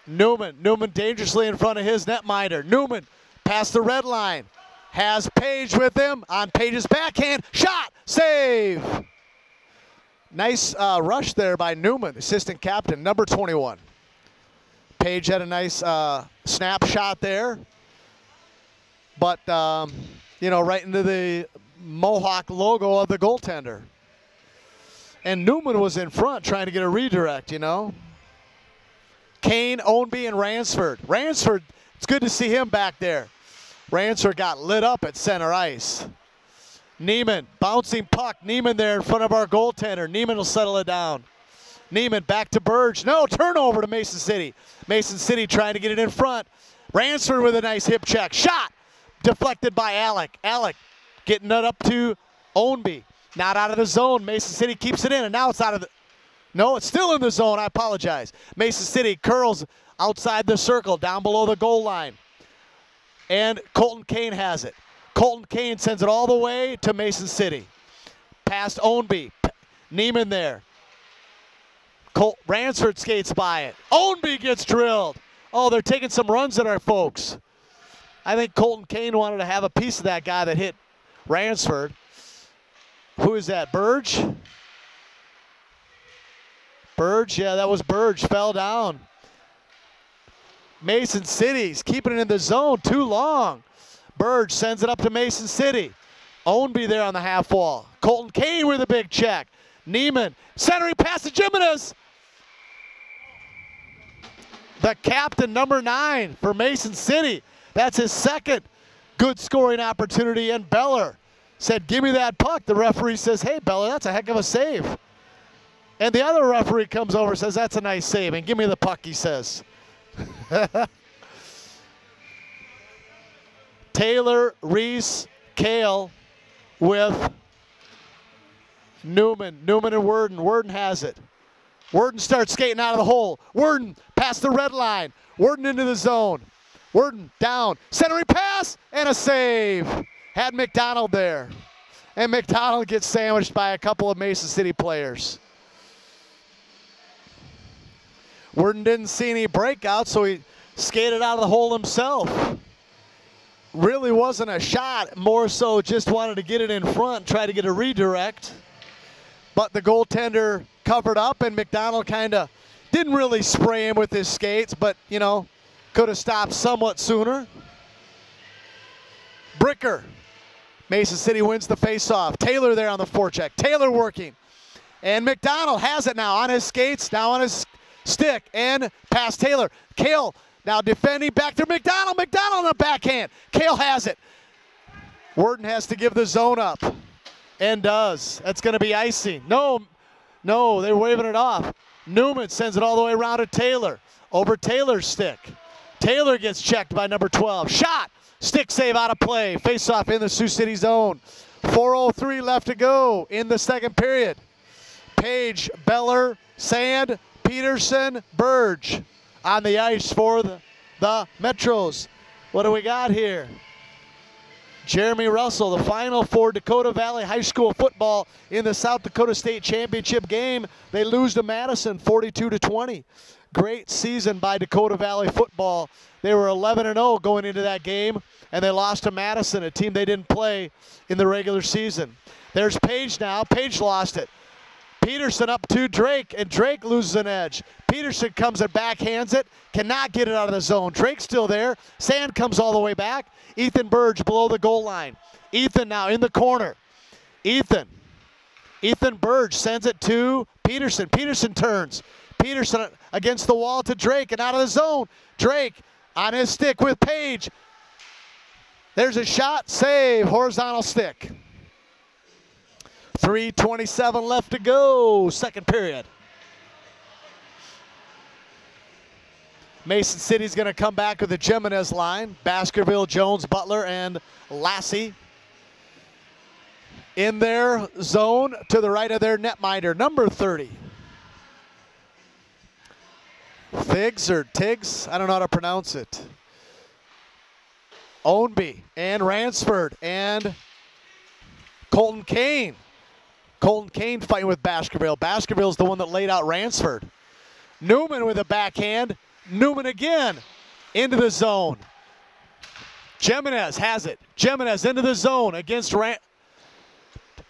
Newman dangerously in front of his netminder. Newman past the red line. Has Page with him on Page's backhand. Shot, save. Nice rush there by Newman, assistant captain, number 21. Page had a nice snapshot there. But, you know, right into the Mohawk logo of the goaltender. And Newman was in front trying to get a redirect, you know. Kane, Ownby, and Ransford. Ransford, it's good to see him back there. Ransford got lit up at center ice. Neiman, bouncing puck. Neiman there in front of our goaltender. Neiman will settle it down. Neiman back to Burge. No, turnover to Mason City. Mason City trying to get it in front. Ransford with a nice hip check. Shot. Deflected by Alec. Alec getting it up to Ownby. Not out of the zone. Mason City keeps it in, and now it's out of the... No, it's still in the zone. I apologize. Mason City curls outside the circle, down below the goal line. And Colton Kane has it. Colton Kane sends it all the way to Mason City. Past Ownby. Neiman there. Ransford skates by it. Ownby gets drilled. Oh, they're taking some runs at our folks. I think Colton Kane wanted to have a piece of that guy that hit Ransford. Who is that, Burge? Burge, yeah, that was Burge, fell down. Mason City's keeping it in the zone too long. Burge sends it up to Mason City. Ownby there on the half wall. Colton Kane with a big check. Neiman, centering pass to Jimenez. The captain, number 9 for Mason City. That's his second good scoring opportunity, and Beller said, give me that puck. The referee says, hey, Beller, that's a heck of a save. And the other referee comes over and says, that's a nice save, and give me the puck, he says. Taylor, Reese, Cale with Newman. Newman and Worden. Worden has it. Worden starts skating out of the hole. Worden past the red line. Worden into the zone. Worden down. Centering pass and a save. Had McDonald there. And McDonald gets sandwiched by a couple of Mason City players. Worden didn't see any breakout, so he skated out of the hole himself. Really wasn't a shot, more so just wanted to get it in front, try to get a redirect. But the goaltender covered up, and McDonald kind of didn't really spray him with his skates, but, you know, could have stopped somewhat sooner. Bricker. Mason City wins the faceoff. Taylor there on the forecheck. Taylor working. And McDonald has it now on his skates, now on his stick, and past Taylor. Kale now defending back to McDonald. McDonald on the backhand. Kale has it. Worden has to give the zone up, and does. That's going to be icing. No, they're waving it off. Newman sends it all the way around to Taylor. Over Taylor's stick. Taylor gets checked by number 12. Shot. Stick save out of play. Face-off in the Sioux City zone. 4:03 left to go in the second period. Page, Beller, Sand, Peterson, Burge on the ice for the Metros. What do we got here? Jeremy Russell, the final for Dakota Valley High School football in the South Dakota State Championship game. They lose to Madison 42-20. Great season by Dakota Valley football. They were 11-0 going into that game, and they lost to Madison, a team they didn't play in the regular season. There's Page now. Page lost it. Peterson up to Drake, and Drake loses an edge. Peterson comes and backhands it, cannot get it out of the zone. Drake's still there. Sand comes all the way back. Ethan Burge below the goal line. Ethan now in the corner. Ethan Burge sends it to Peterson. Peterson turns. Peterson against the wall to Drake and out of the zone. Drake on his stick with Page. There's a shot, save, horizontal stick. 3:27 left to go, second period. Mason City's going to come back with the Jimenez line. Baskerville, Jones, Butler, and Lassie. In their zone to the right of their netminder, number 30. Figs or Tiggs, I don't know how to pronounce it. Ownby and Ransford and Colton Kane. Colton Kane fighting with Baskerville. Baskerville's the one that laid out Ransford. Newman with a backhand. Newman again into the zone. Jimenez has it. Jimenez into the zone against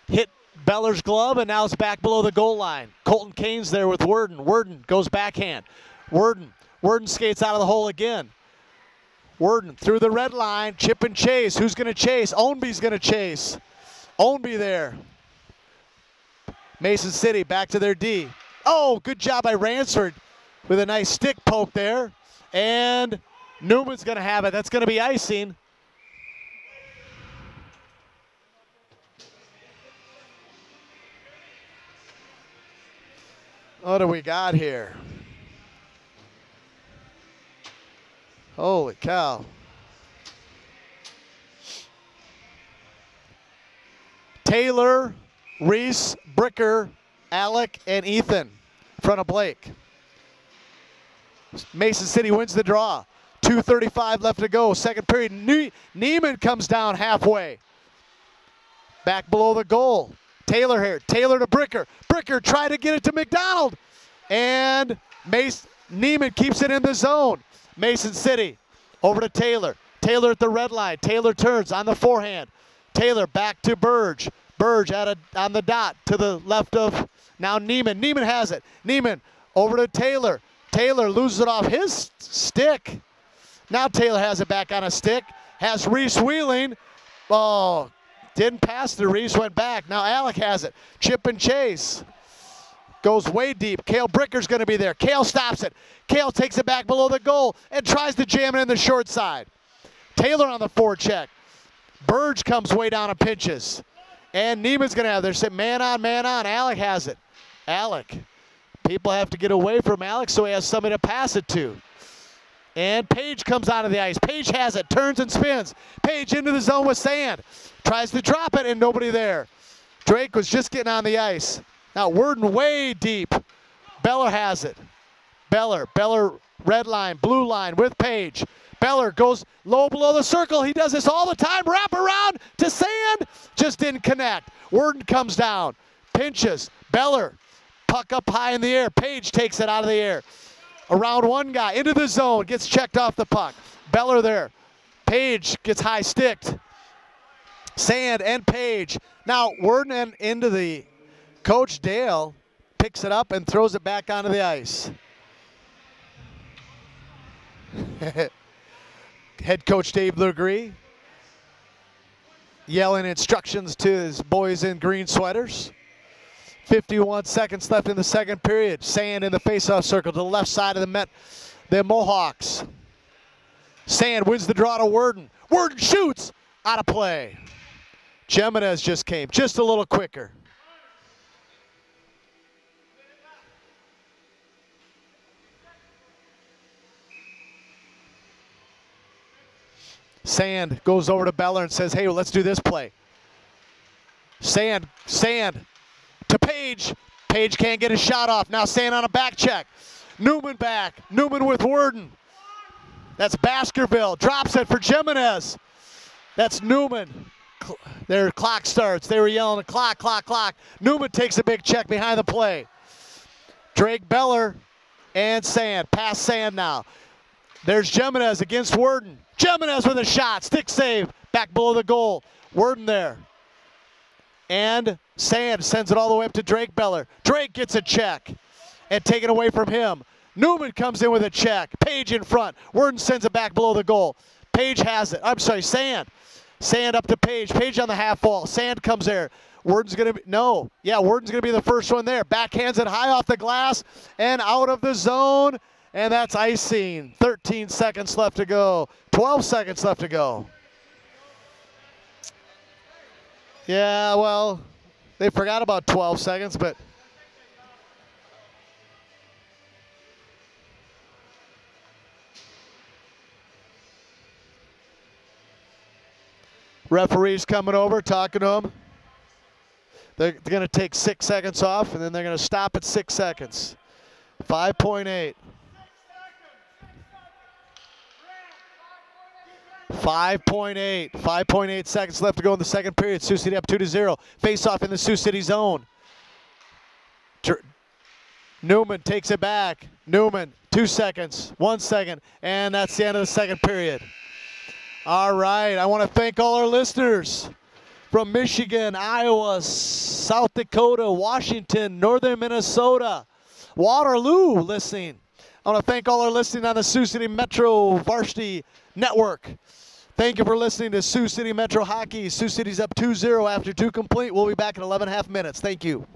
hit Beller's glove, and now it's back below the goal line. Colton Kane's there with Worden. Worden goes backhand. Worden skates out of the hole again. Worden through the red line, chip and chase. Who's going to chase? Ownby's going to chase. Ownby there. Mason City back to their D. Oh, good job by Ransford with a nice stick poke there. And Newman's going to have it. That's going to be icing. What do we got here? Holy cow. Taylor, Reese, Bricker, Alec, and Ethan in front of Blake. Mason City wins the draw. 2:35 left to go. Second period. Neiman comes down halfway. Back below the goal. Taylor here. Taylor to Bricker. Bricker tried to get it to McDonald. And Neiman keeps it in the zone. Mason City over to Taylor. Taylor at the red line. Taylor turns on the forehand. Taylor back to Burge. Burge on the dot to the left of now Neiman. Neiman has it. Neiman over to Taylor. Taylor loses it off his stick. Now Taylor has it back on a stick. Has Reese wheeling. Oh, didn't pass to Reese, went back. Now Alec has it. Chip and chase. Goes way deep. Cale Bricker's going to be there. Cale stops it. Cale takes it back below the goal and tries to jam it in the short side. Taylor on the forecheck. Burge comes way down and pinches. And Neiman's going to have their man on, man on. Alec has it. Alec. People have to get away from Alec so he has somebody to pass it to. And Page comes onto the ice. Page has it. Turns and spins. Page into the zone with Sand. Tries to drop it and nobody there. Drake was just getting on the ice. Now Worden way deep. Beller has it. Beller red line, blue line with Page. Beller goes low below the circle. He does this all the time. Wrap around to Sand. Just didn't connect. Worden comes down. Pinches. Beller. Puck up high in the air. Page takes it out of the air. Around one guy. Into the zone. Gets checked off the puck. Beller there. Page gets high sticked. Sand and Page. Now Worden into the Coach Dale picks it up and throws it back onto the ice. Head coach Dave Legree yelling instructions to his boys in green sweaters. 51 seconds left in the second period. Sand in the faceoff circle to the left side of the Mohawks. Sand wins the draw to Worden. Worden shoots, out of play. Jimenez just came, just a little quicker. Sand goes over to Beller and says, hey, well, let's do this play. Sand to Page. Page can't get a shot off. Now Sand on a back check. Newman back. Newman with Worden. That's Baskerville. Drops it for Jimenez. That's Newman. Their clock starts. They were yelling, clock, clock, clock. Newman takes a big check behind the play. Drake, Beller, and Sand. Pass Sand now. There's Jimenez against Worden. Jimenez with a shot. Stick save. Back below the goal. Worden there. And Sand sends it all the way up to Drake Beller. Drake gets a check and taken away from him. Newman comes in with a check. Page in front. Worden sends it back below the goal. Page has it. I'm sorry, Sand. Sand up to Page. Page on the half wall. Sand comes there. Worden's going to be, no. Yeah, Worden's going to be the first one there. Backhands it high off the glass and out of the zone. And that's icing. 13 seconds left to go. 12 seconds left to go. Yeah, well, they forgot about 12 seconds, but referee's coming over, talking to him. They're going to take 6 seconds off, and then they're going to stop at 6 seconds. 5.8. 5.8 seconds left to go in the second period. Sioux City up 2-0. Face off in the Sioux City zone. Newman takes it back. Newman, 2 seconds, 1 second, and that's the end of the second period. All right, I want to thank all our listeners from Michigan, Iowa, South Dakota, Washington, Northern Minnesota, Waterloo listening. I want to thank all our listening on the Sioux City Metro Varsity Network. Thank you for listening to Sioux City Metro Hockey. Sioux City's up 2-0 after 2 complete. We'll be back in 11.5 minutes. Thank you.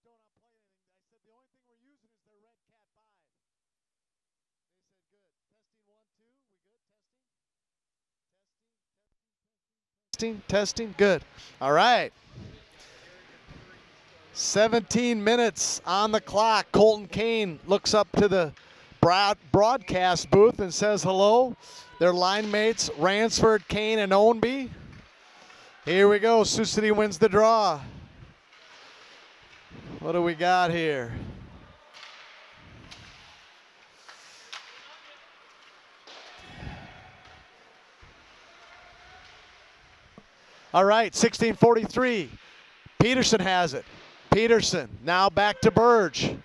don't want to play anything. I said the only thing we're using is their red Cat 5. They said good. Testing 1, 2. We good? Testing. Good. All right. 17 minutes on the clock. Colton Kane looks up to the broadcast booth and says hello. Their line mates, Ransford, Kane, and Ownby. Here we go. Sioux City wins the draw. What do we got here? All right, 16:43. Peterson has it. Peterson now back to Burge.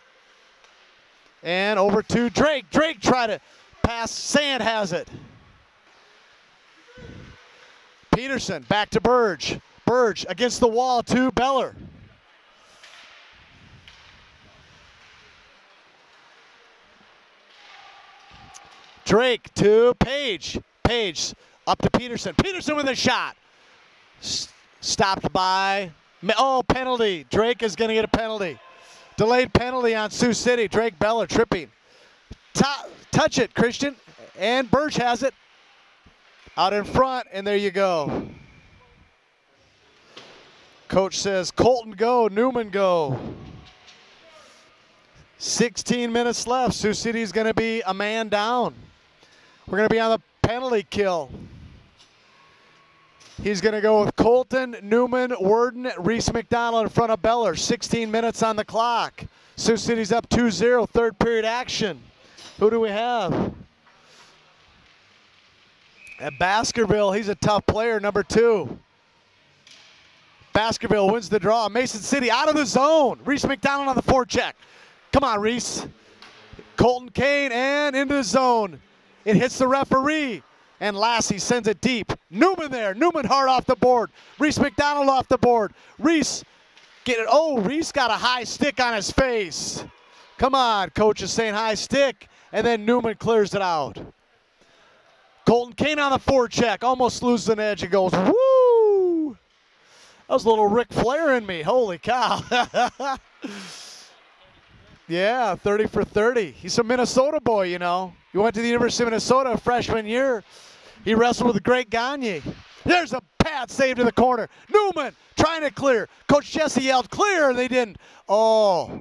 And over to Drake. Drake tried to pass. Sand has it. Peterson back to Burge. Burge against the wall to Beller. Drake to Page. Page up to Peterson. Peterson with a shot. Stopped by, oh, penalty. Drake is going to get a penalty. Delayed penalty on Sioux City. Drake Beller tripping. Touch it, Christian. And Burge has it. Out in front, and there you go. Coach says, Colton go, Newman go. 16 minutes left. Sioux City's going to be a man down. We're going to be on the penalty kill. He's going to go with Colton, Newman, Worden, Reese McDonald in front of Beller. 16 minutes on the clock. Sioux City's up 2-0, third period action. Who do we have? At Baskerville, he's a tough player, number 2. Baskerville wins the draw. Mason City out of the zone. Reese McDonald on the forecheck. Come on, Reese. Colton Kane and into the zone. It hits the referee. And Lassie sends it deep. Newman there. Newman hard off the board. Reese McDonald off the board. Reese get it. Oh, Reese got a high stick on his face. Come on, coach is saying high stick. And then Newman clears it out. Colton Kane on the forecheck. Almost loses an edge. It goes, woo! That was a little Ric Flair in me. Holy cow. Yeah, 30 for 30. He's a Minnesota boy, you know. He went to the University of Minnesota freshman year. He wrestled with Greg Gagne. There's a pad save to the corner. Newman trying to clear. Coach Jesse yelled, clear, and they didn't. Oh,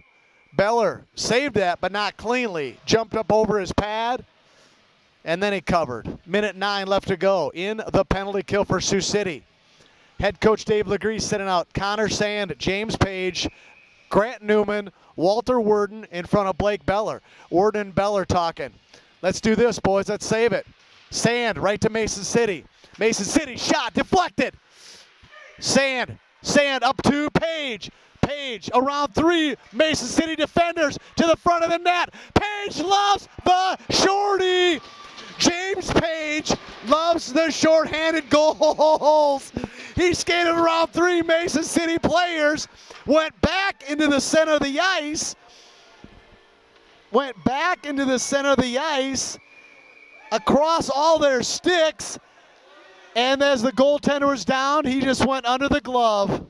Beller saved that, but not cleanly. Jumped up over his pad, and then he covered. Minute 9 left to go in the penalty kill for Sioux City. Head coach Dave Legree sending out Connor Sand, James Page, Grant Newman, Walter Worden in front of Blake Beller. Worden and Beller talking. Let's do this, boys. Let's save it. Sand right to Mason City. Mason City shot deflected. Sand up to Page. Page around 3 Mason City defenders to the front of the net. Page loves the shorty. James Page loves the shorthanded goals. He skated around 3 Mason City players, went back into the center of the ice, across all their sticks, and as the goaltender was down, he just went under the glove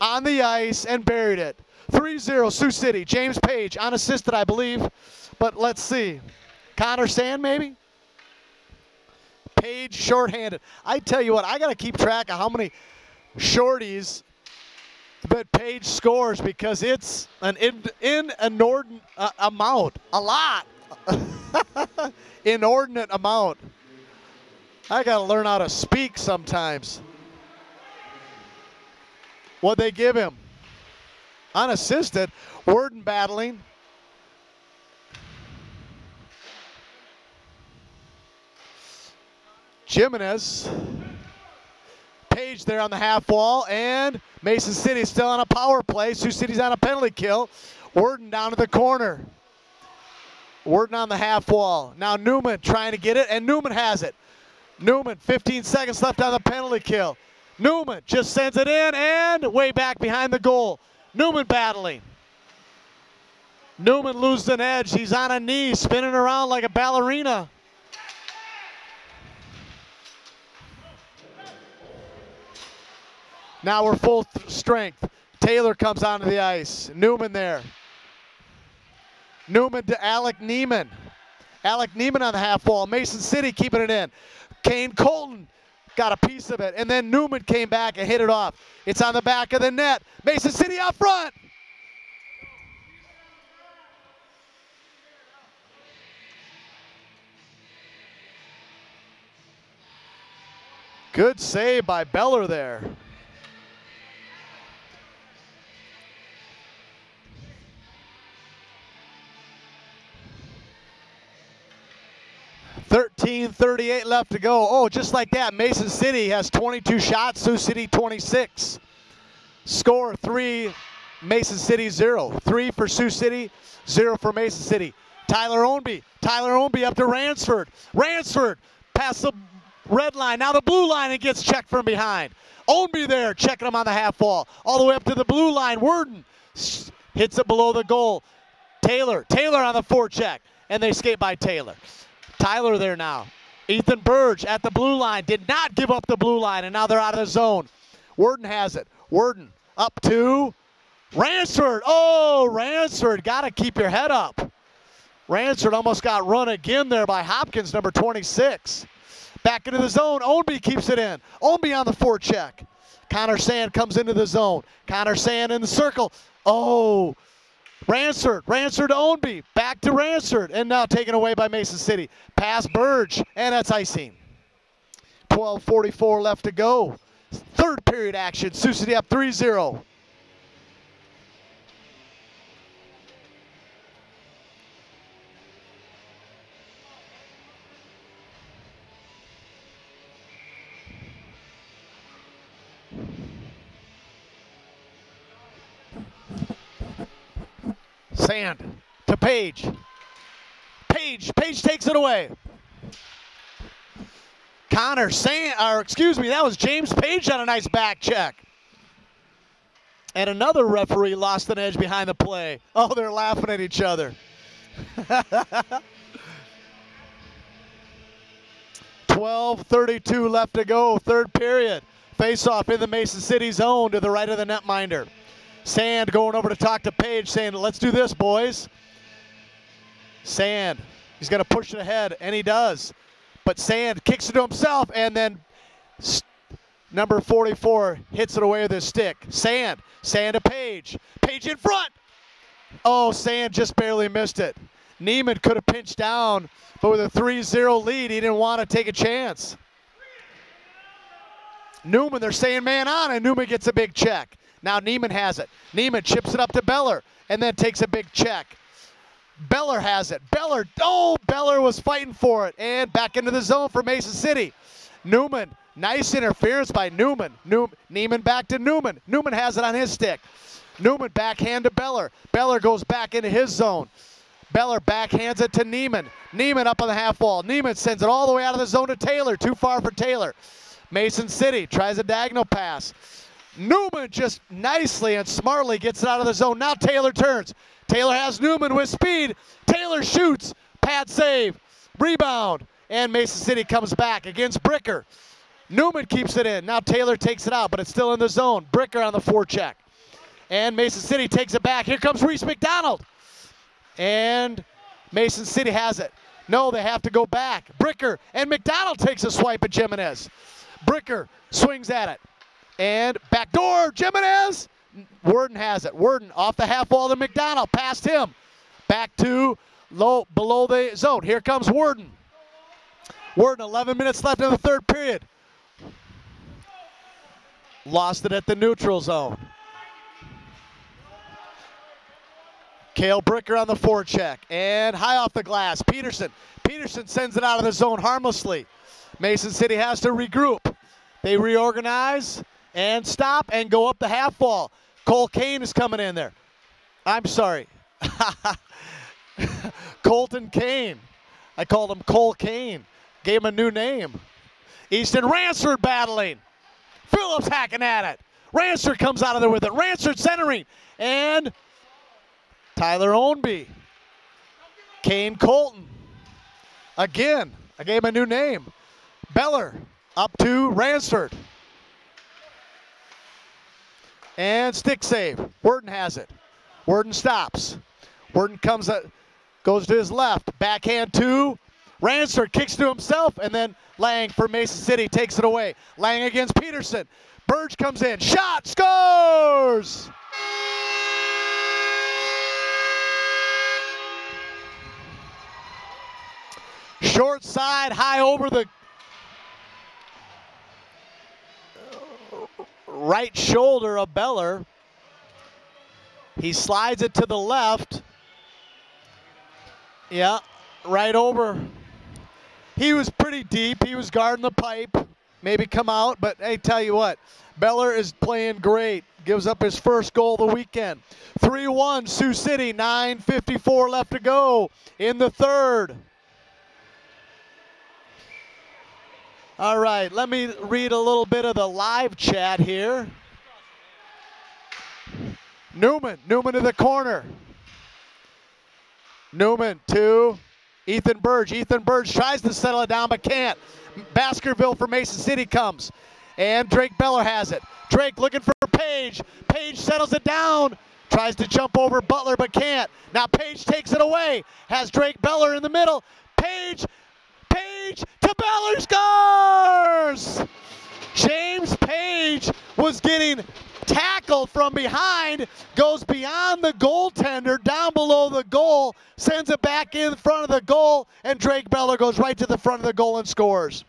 on the ice and buried it. 3-0 Sioux City. James Page unassisted, I believe, but let's see. Connor Sand, maybe? Page shorthanded. I tell you what, I got to keep track of how many shorties that Page scores because it's an inordinate amount. A lot. Inordinate amount. I got to learn how to speak sometimes. What'd they give him? Unassisted. Worden battling. Jimenez. Page there on the half wall, and Mason City still on a power play. Sioux City's on a penalty kill. Worden down to the corner. Worden on the half wall. Now Newman trying to get it, and Newman has it. Newman, 15 seconds left on the penalty kill. Newman just sends it in, and way back behind the goal. Newman battling. Newman loses an edge. He's on a knee, spinning around like a ballerina. Now we're full strength. Taylor comes onto the ice. Newman there. Newman to Alec Neiman. Alec Neiman on the half wall. Mason City keeping it in. Kane Colton got a piece of it. And then Newman came back and hit it off. It's on the back of the net. Mason City out front. Good save by Beller there. .38 left to go. Oh, just like that, Mason City has 22 shots, Sioux City 26. Score 3, Mason City 0. 3 for Sioux City, 0 for Mason City. Tyler Ownby. Tyler Ownby up to Ransford. Ransford past the red line, now the blue line, and gets checked from behind. Ownby there, checking him on the half wall. All the way up to the blue line. Worden hits it below the goal. Taylor on the forecheck, and they skate by Taylor. Tyler there now. Ethan Burge at the blue line. Did not give up the blue line, and now they're out of the zone. Worden has it. Worden up to Ransford. Oh, Ransford. Got to keep your head up. Ransford almost got run again there by Hopkins, number 26. Back into the zone. Ownby keeps it in. Ownby on the forecheck. Connor Sand comes into the zone. Connor Sand in the circle. Oh, Ransford to Ownby, back to Ransford, and now taken away by Mason City. Pass Burge, and that's icing. 12:44 left to go. Third period action, Sioux City up 3-0. Sand to Page. Page takes it away. Connor Sand, or excuse me, that was James Page on a nice back check. And another referee lost an edge behind the play. Oh, they're laughing at each other. 12:32 left to go, third period. Face-off in the Mason City zone to the right of the netminder. Sand going over to talk to Page, saying, let's do this, boys. Sand, he's going to push it ahead, and he does. But Sand kicks it to himself, and then number 44 hits it away with his stick. Sand to Page. Page in front. Oh, Sand just barely missed it. Neiman could have pinched down, but with a 3-0 lead, he didn't want to take a chance. Newman, they're saying man on, and Newman gets a big check. Now Neiman has it. Neiman chips it up to Beller and then takes a big check. Beller has it. Beller was fighting for it. And back into the zone for Mason City. Newman, nice interference by Newman. Neiman back to Newman. Newman has it on his stick. Newman backhand to Beller. Beller goes back into his zone. Beller backhands it to Neiman. Neiman up on the half wall. Neiman sends it all the way out of the zone to Taylor. Too far for Taylor. Mason City tries a diagonal pass. Newman just nicely and smartly gets it out of the zone. Now Taylor turns. Taylor has Newman with speed. Taylor shoots. Pad save. Rebound. And Mason City comes back against Bricker. Newman keeps it in. Now Taylor takes it out, but it's still in the zone. Bricker on the forecheck. And Mason City takes it back. Here comes Reese McDonald. And Mason City has it. No, they have to go back. Bricker and McDonald takes a swipe at Jimenez. Bricker swings at it. And backdoor, Jimenez. Worden has it. Worden off the half wall to McDonald. Past him. Back to below the zone. Here comes Worden. Worden, 11 minutes left in the third period. Lost it at the neutral zone. Cale Bricker on the forecheck. And high off the glass. Peterson. Peterson sends it out of the zone harmlessly. Mason City has to regroup. They reorganize and stop and go up the half wall. Cole Kane is coming in there. I'm sorry. Colton Kane. I called him Cole Kane. Gave him a new name. Easton Ransford battling. Phillips hacking at it. Ransford comes out of there with it. Ransford centering. And Tyler Ownby. Kane Colton. Again, I gave him a new name. Beller up to Ransford. And stick save. Worden has it. Worden stops. Worden comes up, goes to his left. Backhand to Ransford, kicks to himself, and then Lang for Mason City takes it away. Lang against Peterson. Burge comes in. Shot, scores! Short side, high over the right shoulder of Beller. He slides it to the left. Yeah, right over. He was pretty deep. He was guarding the pipe. Maybe come out, but hey, tell you what, Beller is playing great. Gives up his first goal of the weekend. 3-1 Sioux City, 9:54 left to go in the third. All right, let me read a little bit of the live chat here. Newman to the corner. Newman to Ethan Burge. Ethan Burge tries to settle it down but can't. Baskerville for Mason City comes. And Drake Beller has it. Drake looking for Page. Page settles it down. Tries to jump over Butler but can't. Now Page takes it away. Has Drake Beller in the middle. Page to Beller, scores! James Page was getting tackled from behind, goes beyond the goaltender, down below the goal, sends it back in front of the goal, and Drake Beller goes right to the front of the goal and scores.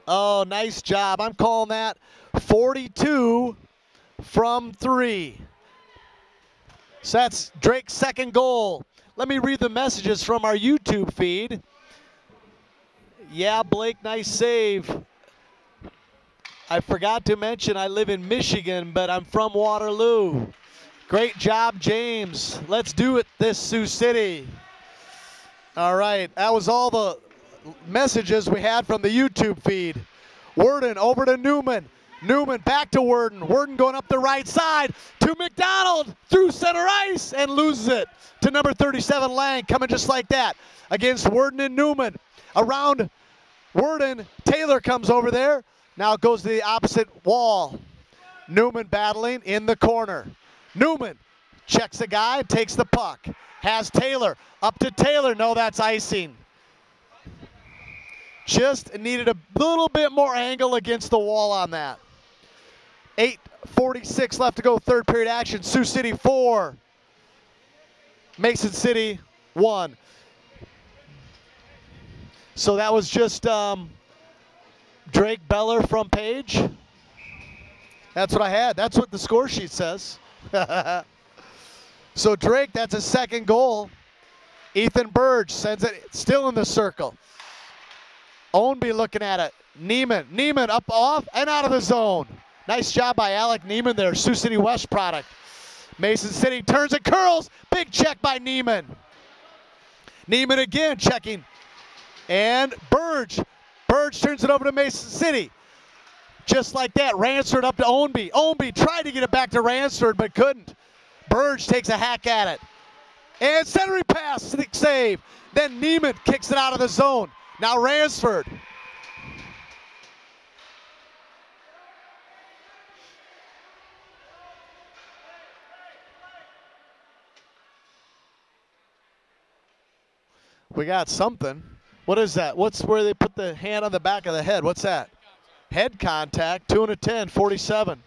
Oh, nice job. I'm calling that 42 from 3. So that's Drake's second goal. Let me read the messages from our YouTube feed. Yeah, Blake, nice save. I forgot to mention I live in Michigan, but I'm from Waterloo. Great job, James. Let's do it this Sioux City. All right, that was all the messages we had from the YouTube feed. Worden over to Newman. Newman back to Worden. Worden going up the right side to McDonald through center ice and loses it to number 37 Lang, coming just like that against Worden and Newman. Around Worden, Taylor comes over there. Now it goes to the opposite wall. Newman battling in the corner. Newman checks the guy, takes the puck. Has Taylor, up to Taylor. No, that's icing. Just needed a little bit more angle against the wall on that. 8:46 left to go, third period action. Sioux City 4, Mason City 1. So that was just Drake Beller from Page. That's what I had. That's what the score sheet says. So Drake, that's a second goal. Ethan Burge sends it still in the circle. Ownby looking at it. Neiman up off and out of the zone. Nice job by Alec Neiman there, Sioux City West product. Mason City turns and curls. Big check by Neiman. Neiman again checking. And Burge turns it over to Mason City. Just like that, Ransford up to Ownby. Ownby tried to get it back to Ransford but couldn't. Burge takes a hack at it. And centering pass, stick save. Then Neiman kicks it out of the zone. Now Ransford. We got something. What is that? What's where they put the hand on the back of the head? What's that? Head contact, 2 and a 10, 47.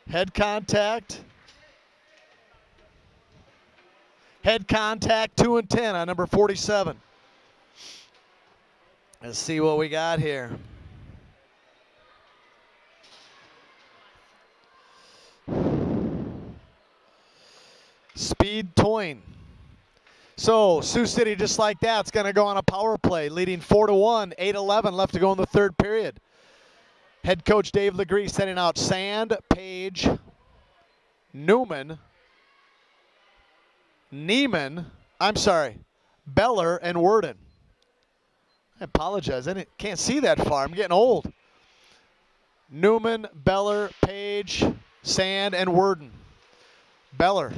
Head contact. Head contact, 2 and 10 on number 47. Let's see what we got here. Speed Toyne. So Sioux City, just like that, it's going to go on a power play, leading 4-1, 8:11 left to go in the third period. Head coach Dave Legree sending out Sand, Page, Neiman, Beller, and Worden. I apologize, I can't see that far. I'm getting old. Newman, Beller, Page, Sand, and Worden. Beller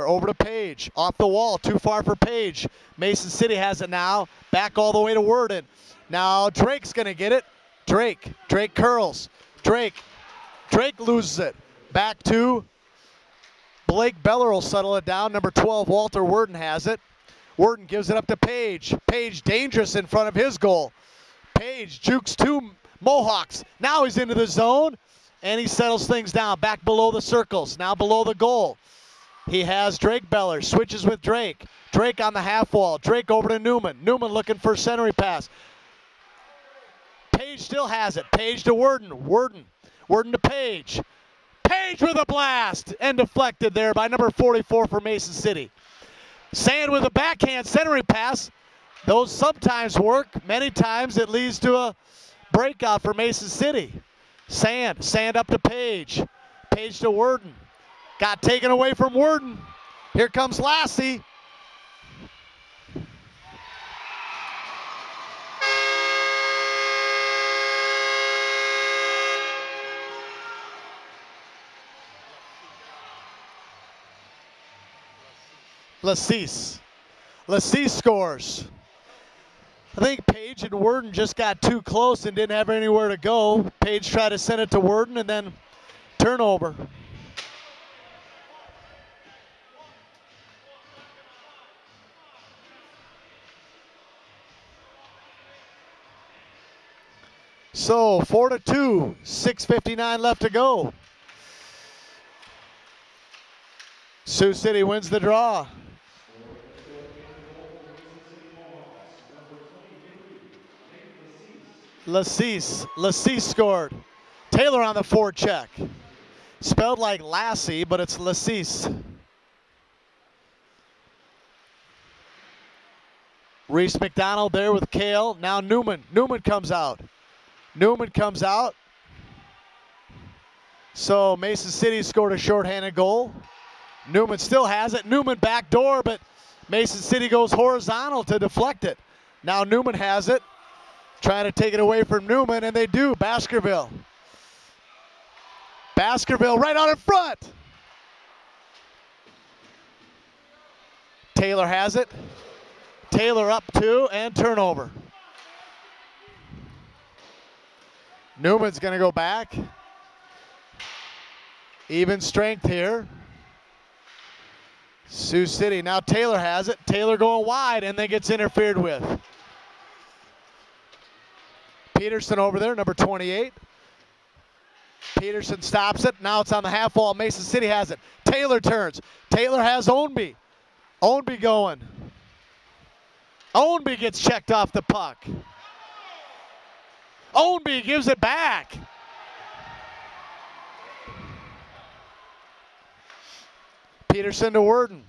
over to Page. Off the wall, too far for Page. Mason City has it now. Back all the way to Worden. Now Drake's going to get it. Drake curls. Drake loses it. Back to Blake Beller will settle it down. Number 12, Walter Worden has it. Worden gives it up to Page. Page dangerous in front of his goal. Page jukes two Mohawks. Now he's into the zone, and he settles things down. Back below the circles, now below the goal. He has Drake Beller, switches with Drake. Drake on the half wall. Drake over to Newman. Newman looking for a centering pass. Page still has it. Page to Worden. Worden to Page. Page with a blast and deflected there by number 44 for Mason City. Sand with a backhand centering pass. Those sometimes work. Many times it leads to a breakout for Mason City. Sand up to Page. Page to Worden. Got taken away from Worden. Here comes Lassie. Lassie scores. I think Page and Worden just got too close and didn't have anywhere to go. Page tried to send it to Worden and then turnover. So 4-2, 6:59 left to go. Sioux City wins the draw. Lassie scored. Taylor on the forecheck. Spelled like Lassie, but it's Lassie. Reese McDonald there with Kale. Now Newman. Newman comes out. So Mason City scored a shorthanded goal. Newman still has it. Newman back door, but Mason City goes horizontal to deflect it. Now Newman has it. Trying to take it away from Newman, and they do. Baskerville right out in front. Taylor has it. Taylor up two, and turnover. Newman's going to go back. Even strength here. Sioux City, now Taylor has it. Taylor going wide, and then gets interfered with. Peterson over there, number 28. Peterson stops it. Now it's on the half wall. Mason City has it. Taylor turns. Taylor has Ownby. Ownby going. Ownby gets checked off the puck. Ownby gives it back. Peterson to Worden.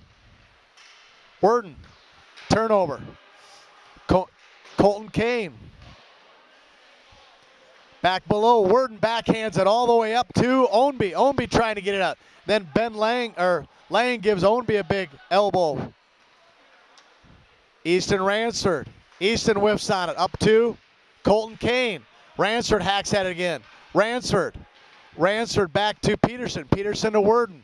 Worden. Turnover. Colton Kane. Back below, Worden backhands it all the way up to Ownby. Ownby trying to get it out. Then Lang gives Ownby a big elbow. Easton Ransford. Easton whiffs on it. Up to Colton Kane. Ransford hacks at it again. Ransford back to Peterson. Peterson to Worden.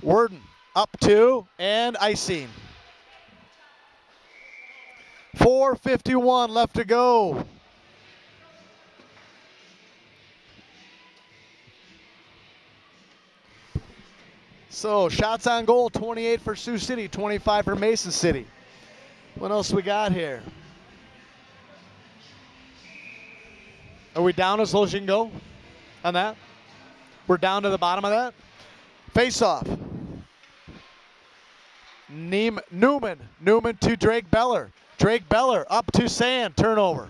Worden up to and icing. 4:51 left to go. So shots on goal, 28 for Sioux City, 25 for Mason City. What else we got here? Are we down as low as you can go on that? We're down to the bottom of that. Face off. Newman to Drake Beller. Drake Beller up to Sand, turnover.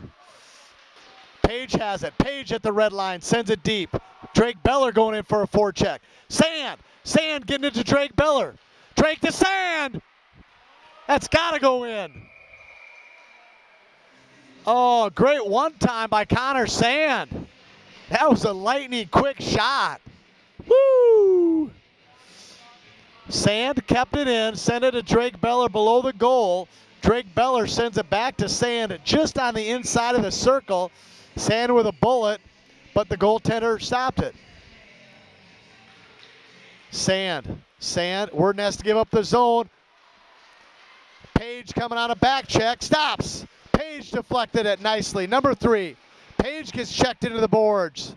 Page has it. Page at the red line, sends it deep. Drake Beller going in for a forecheck. Sand getting into Drake Beller. Drake to Sand. That's got to go in. Oh, great one time by Connor Sand. That was a lightning quick shot. Woo! Sand kept it in, sent it to Drake Beller below the goal. Drake Beller sends it back to Sand just on the inside of the circle. Sand with a bullet, but the goaltender stopped it. Sand, Worden has to give up the zone. Page coming on a back check, stops. Page deflected it nicely. Number 3. Page gets checked into the boards.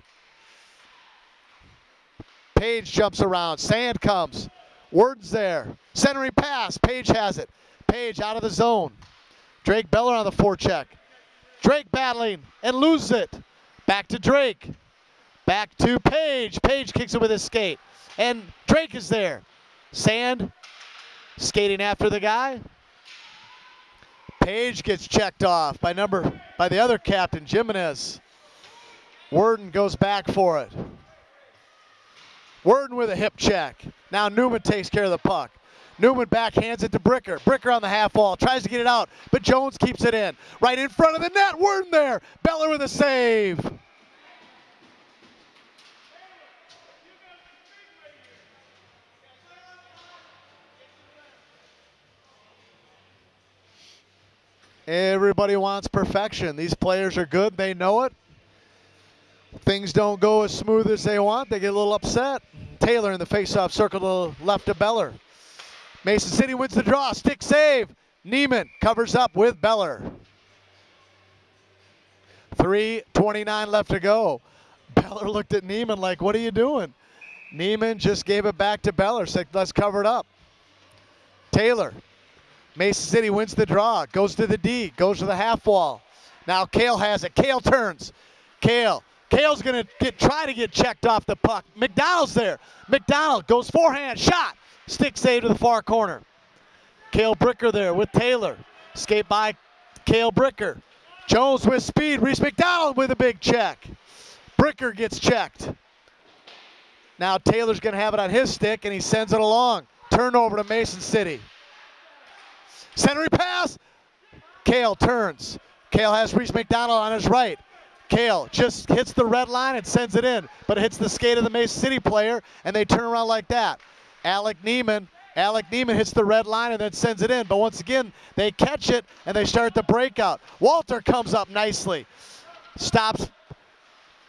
Page jumps around. Sand comes. Worden's there. Centering pass. Page has it. Page out of the zone. Drake Beller on the forecheck. Drake battling and loses it. Back to Drake. Back to Page. Page kicks it with his skate. And Drake is there. Sand skating after the guy. Page gets checked off by the other captain, Jimenez. Worden goes back for it. Worden with a hip check. Now Newman takes care of the puck. Newman backhands it to Bricker. Bricker on the half wall. Tries to get it out, but Jones keeps it in. Right in front of the net. Worden there. Beller with a save. Everybody wants perfection. These players are good. They know it. Things don't go as smooth as they want. They get a little upset. Taylor in the faceoff circle to the left of Beller. Mason City wins the draw. Stick save. Neiman covers up with Beller. 3:29 left to go. Beller looked at Neiman like, what are you doing? Neiman just gave it back to Beller. Said, let's cover it up. Taylor. Mason City wins the draw. Goes to the D. Goes to the half wall. Now Kale has it. Kale turns. Kale's going to try to get checked off the puck. McDonald's there. McDonald goes forehand. Shot. Stick save to the far corner. Cale Bricker there with Taylor. Skate by Cale Bricker. Jones with speed. Reese McDonald with a big check. Bricker gets checked. Now Taylor's going to have it on his stick, and he sends it along. Turnover to Mason City. Centering pass. Cale turns. Cale has Reese McDonald on his right. Cale just hits the red line and sends it in, but it hits the skate of the Mason City player, and they turn around like that. Alec Neiman hits the red line and then sends it in, but once again, they catch it and they start the breakout. Walter comes up nicely. Stops,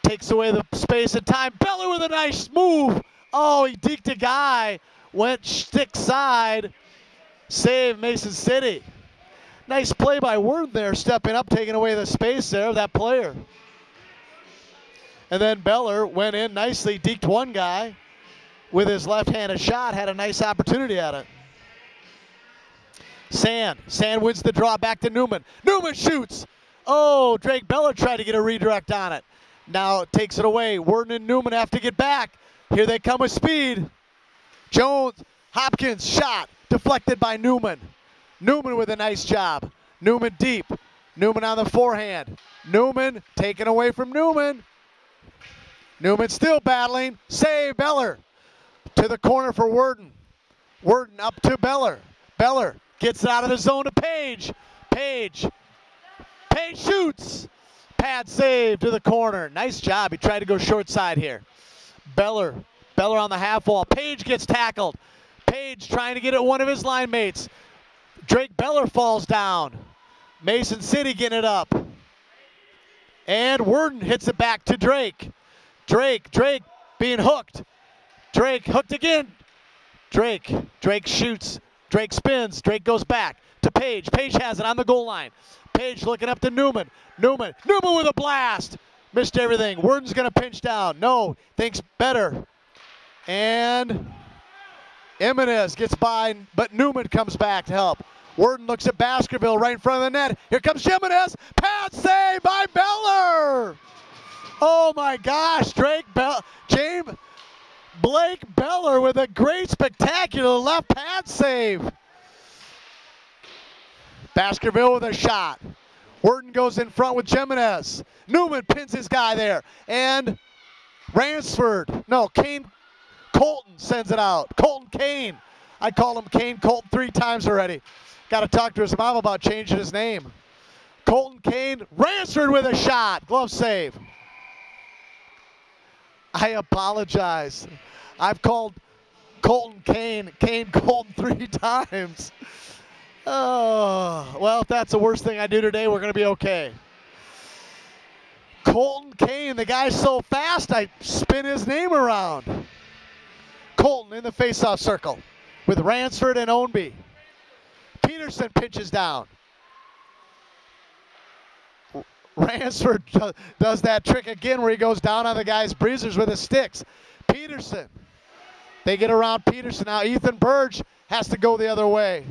takes away the space and time. Beller with a nice move. Oh, he deked a guy, went stick side. Save Mason City. Nice play by Worden there, stepping up, taking away the space there of that player. And then Beller went in nicely, deked one guy with his left-handed shot, had a nice opportunity at it. Sand wins the draw, back to Newman. Newman shoots. Oh, Drake Beller tried to get a redirect on it. Now it takes it away. Worden and Newman have to get back. Here they come with speed. Jones, Hopkins shot. Deflected by Newman. Newman with a nice job. Newman deep. Newman on the forehand. Newman taken away from Newman. Newman still battling. Save Beller. To the corner for Worden. Worden up to Beller. Beller gets it out of the zone to Page. Page shoots. Pad save to the corner. Nice job. He tried to go short side here. Beller on the half wall. Page gets tackled. Page trying to get at one of his line mates. Drake Beller falls down. Mason City getting it up. And Worden hits it back to Drake. Drake being hooked. Drake hooked again. Drake shoots. Drake spins. Drake goes back to Page. Page has it on the goal line. Page looking up to Newman. Newman with a blast. Missed everything. Worden's going to pinch down. No, thinks better. And Jimenez gets by, but Newman comes back to help. Worden looks at Baskerville right in front of the net. Here comes Jimenez. Pad save by Beller. Oh my gosh, Blake Beller with a great, spectacular left pad save. Baskerville with a shot. Worden goes in front with Jimenez. Newman pins his guy there. And Colton sends it out. Colton Kane. I call him Kane Colton 3 times already. Got to talk to his mom about changing his name. Colton Kane. Ransford with a shot. Glove save. I apologize. I've called Colton Kane Colton 3 times. Oh, well, if that's the worst thing I do today, we're going to be okay. Colton Kane, the guy's so fast, I spin his name around. Colton in the faceoff circle with Ransford and Ownby. Peterson pitches down. Ransford does that trick again where he goes down on the guy's breezers with his sticks. Peterson. They get around Peterson. Now Ethan Burge has to go the other way.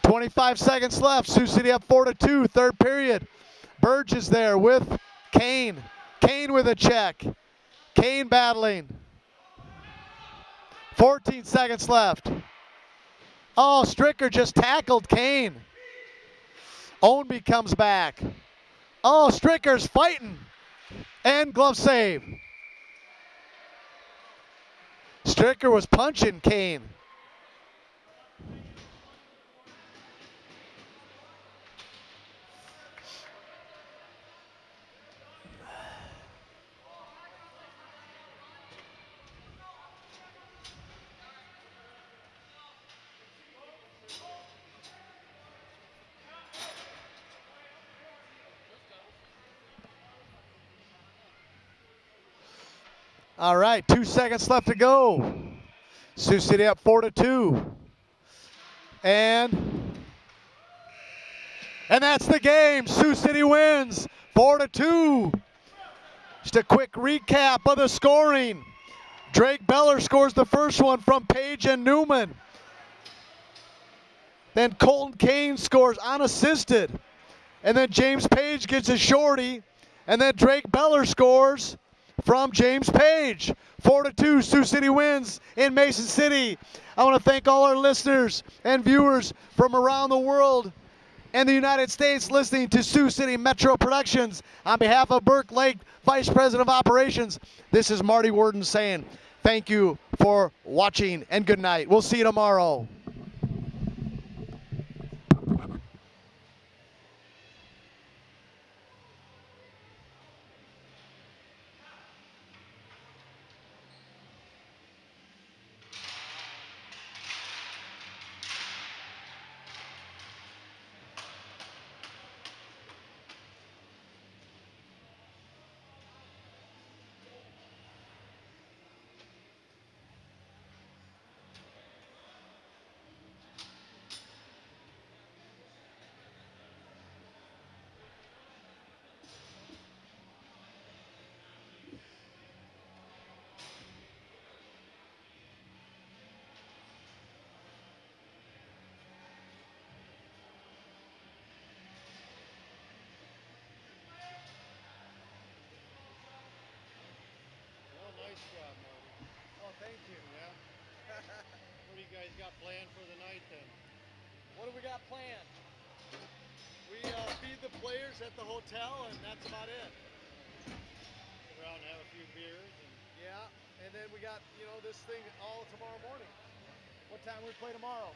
25 seconds left. Sioux City up 4-2, third period. Burge is there with Kane. Kane with a check. Kane battling. 14 seconds left. Oh, Stricker just tackled Kane. Ownby comes back. Oh, Stricker's fighting. And glove save. Stricker was punching Kane. All right, 2 seconds left to go. Sioux City up 4-2. And that's the game. Sioux City wins 4-2. Just a quick recap of the scoring. Drake Beller scores the first one from Page and Newman. Then Colton Kane scores unassisted. And then James Page gets a shorty. And then Drake Beller scores from James Page. 4-2, Sioux City wins in Mason City. I want to thank all our listeners and viewers from around the world and the United States listening to Sioux City Metro Productions. On behalf of Burke Lake, Vice President of Operations, this is Marty Worden saying thank you for watching and good night. We'll see you tomorrow. Nice job, Marty. Oh, thank you. Yeah. What do you guys got planned for the night then? What do we got planned? We feed the players at the hotel, and that's about it. Sit around and have a few beers. Yeah, and then we got, this thing all tomorrow morning. What time we play tomorrow?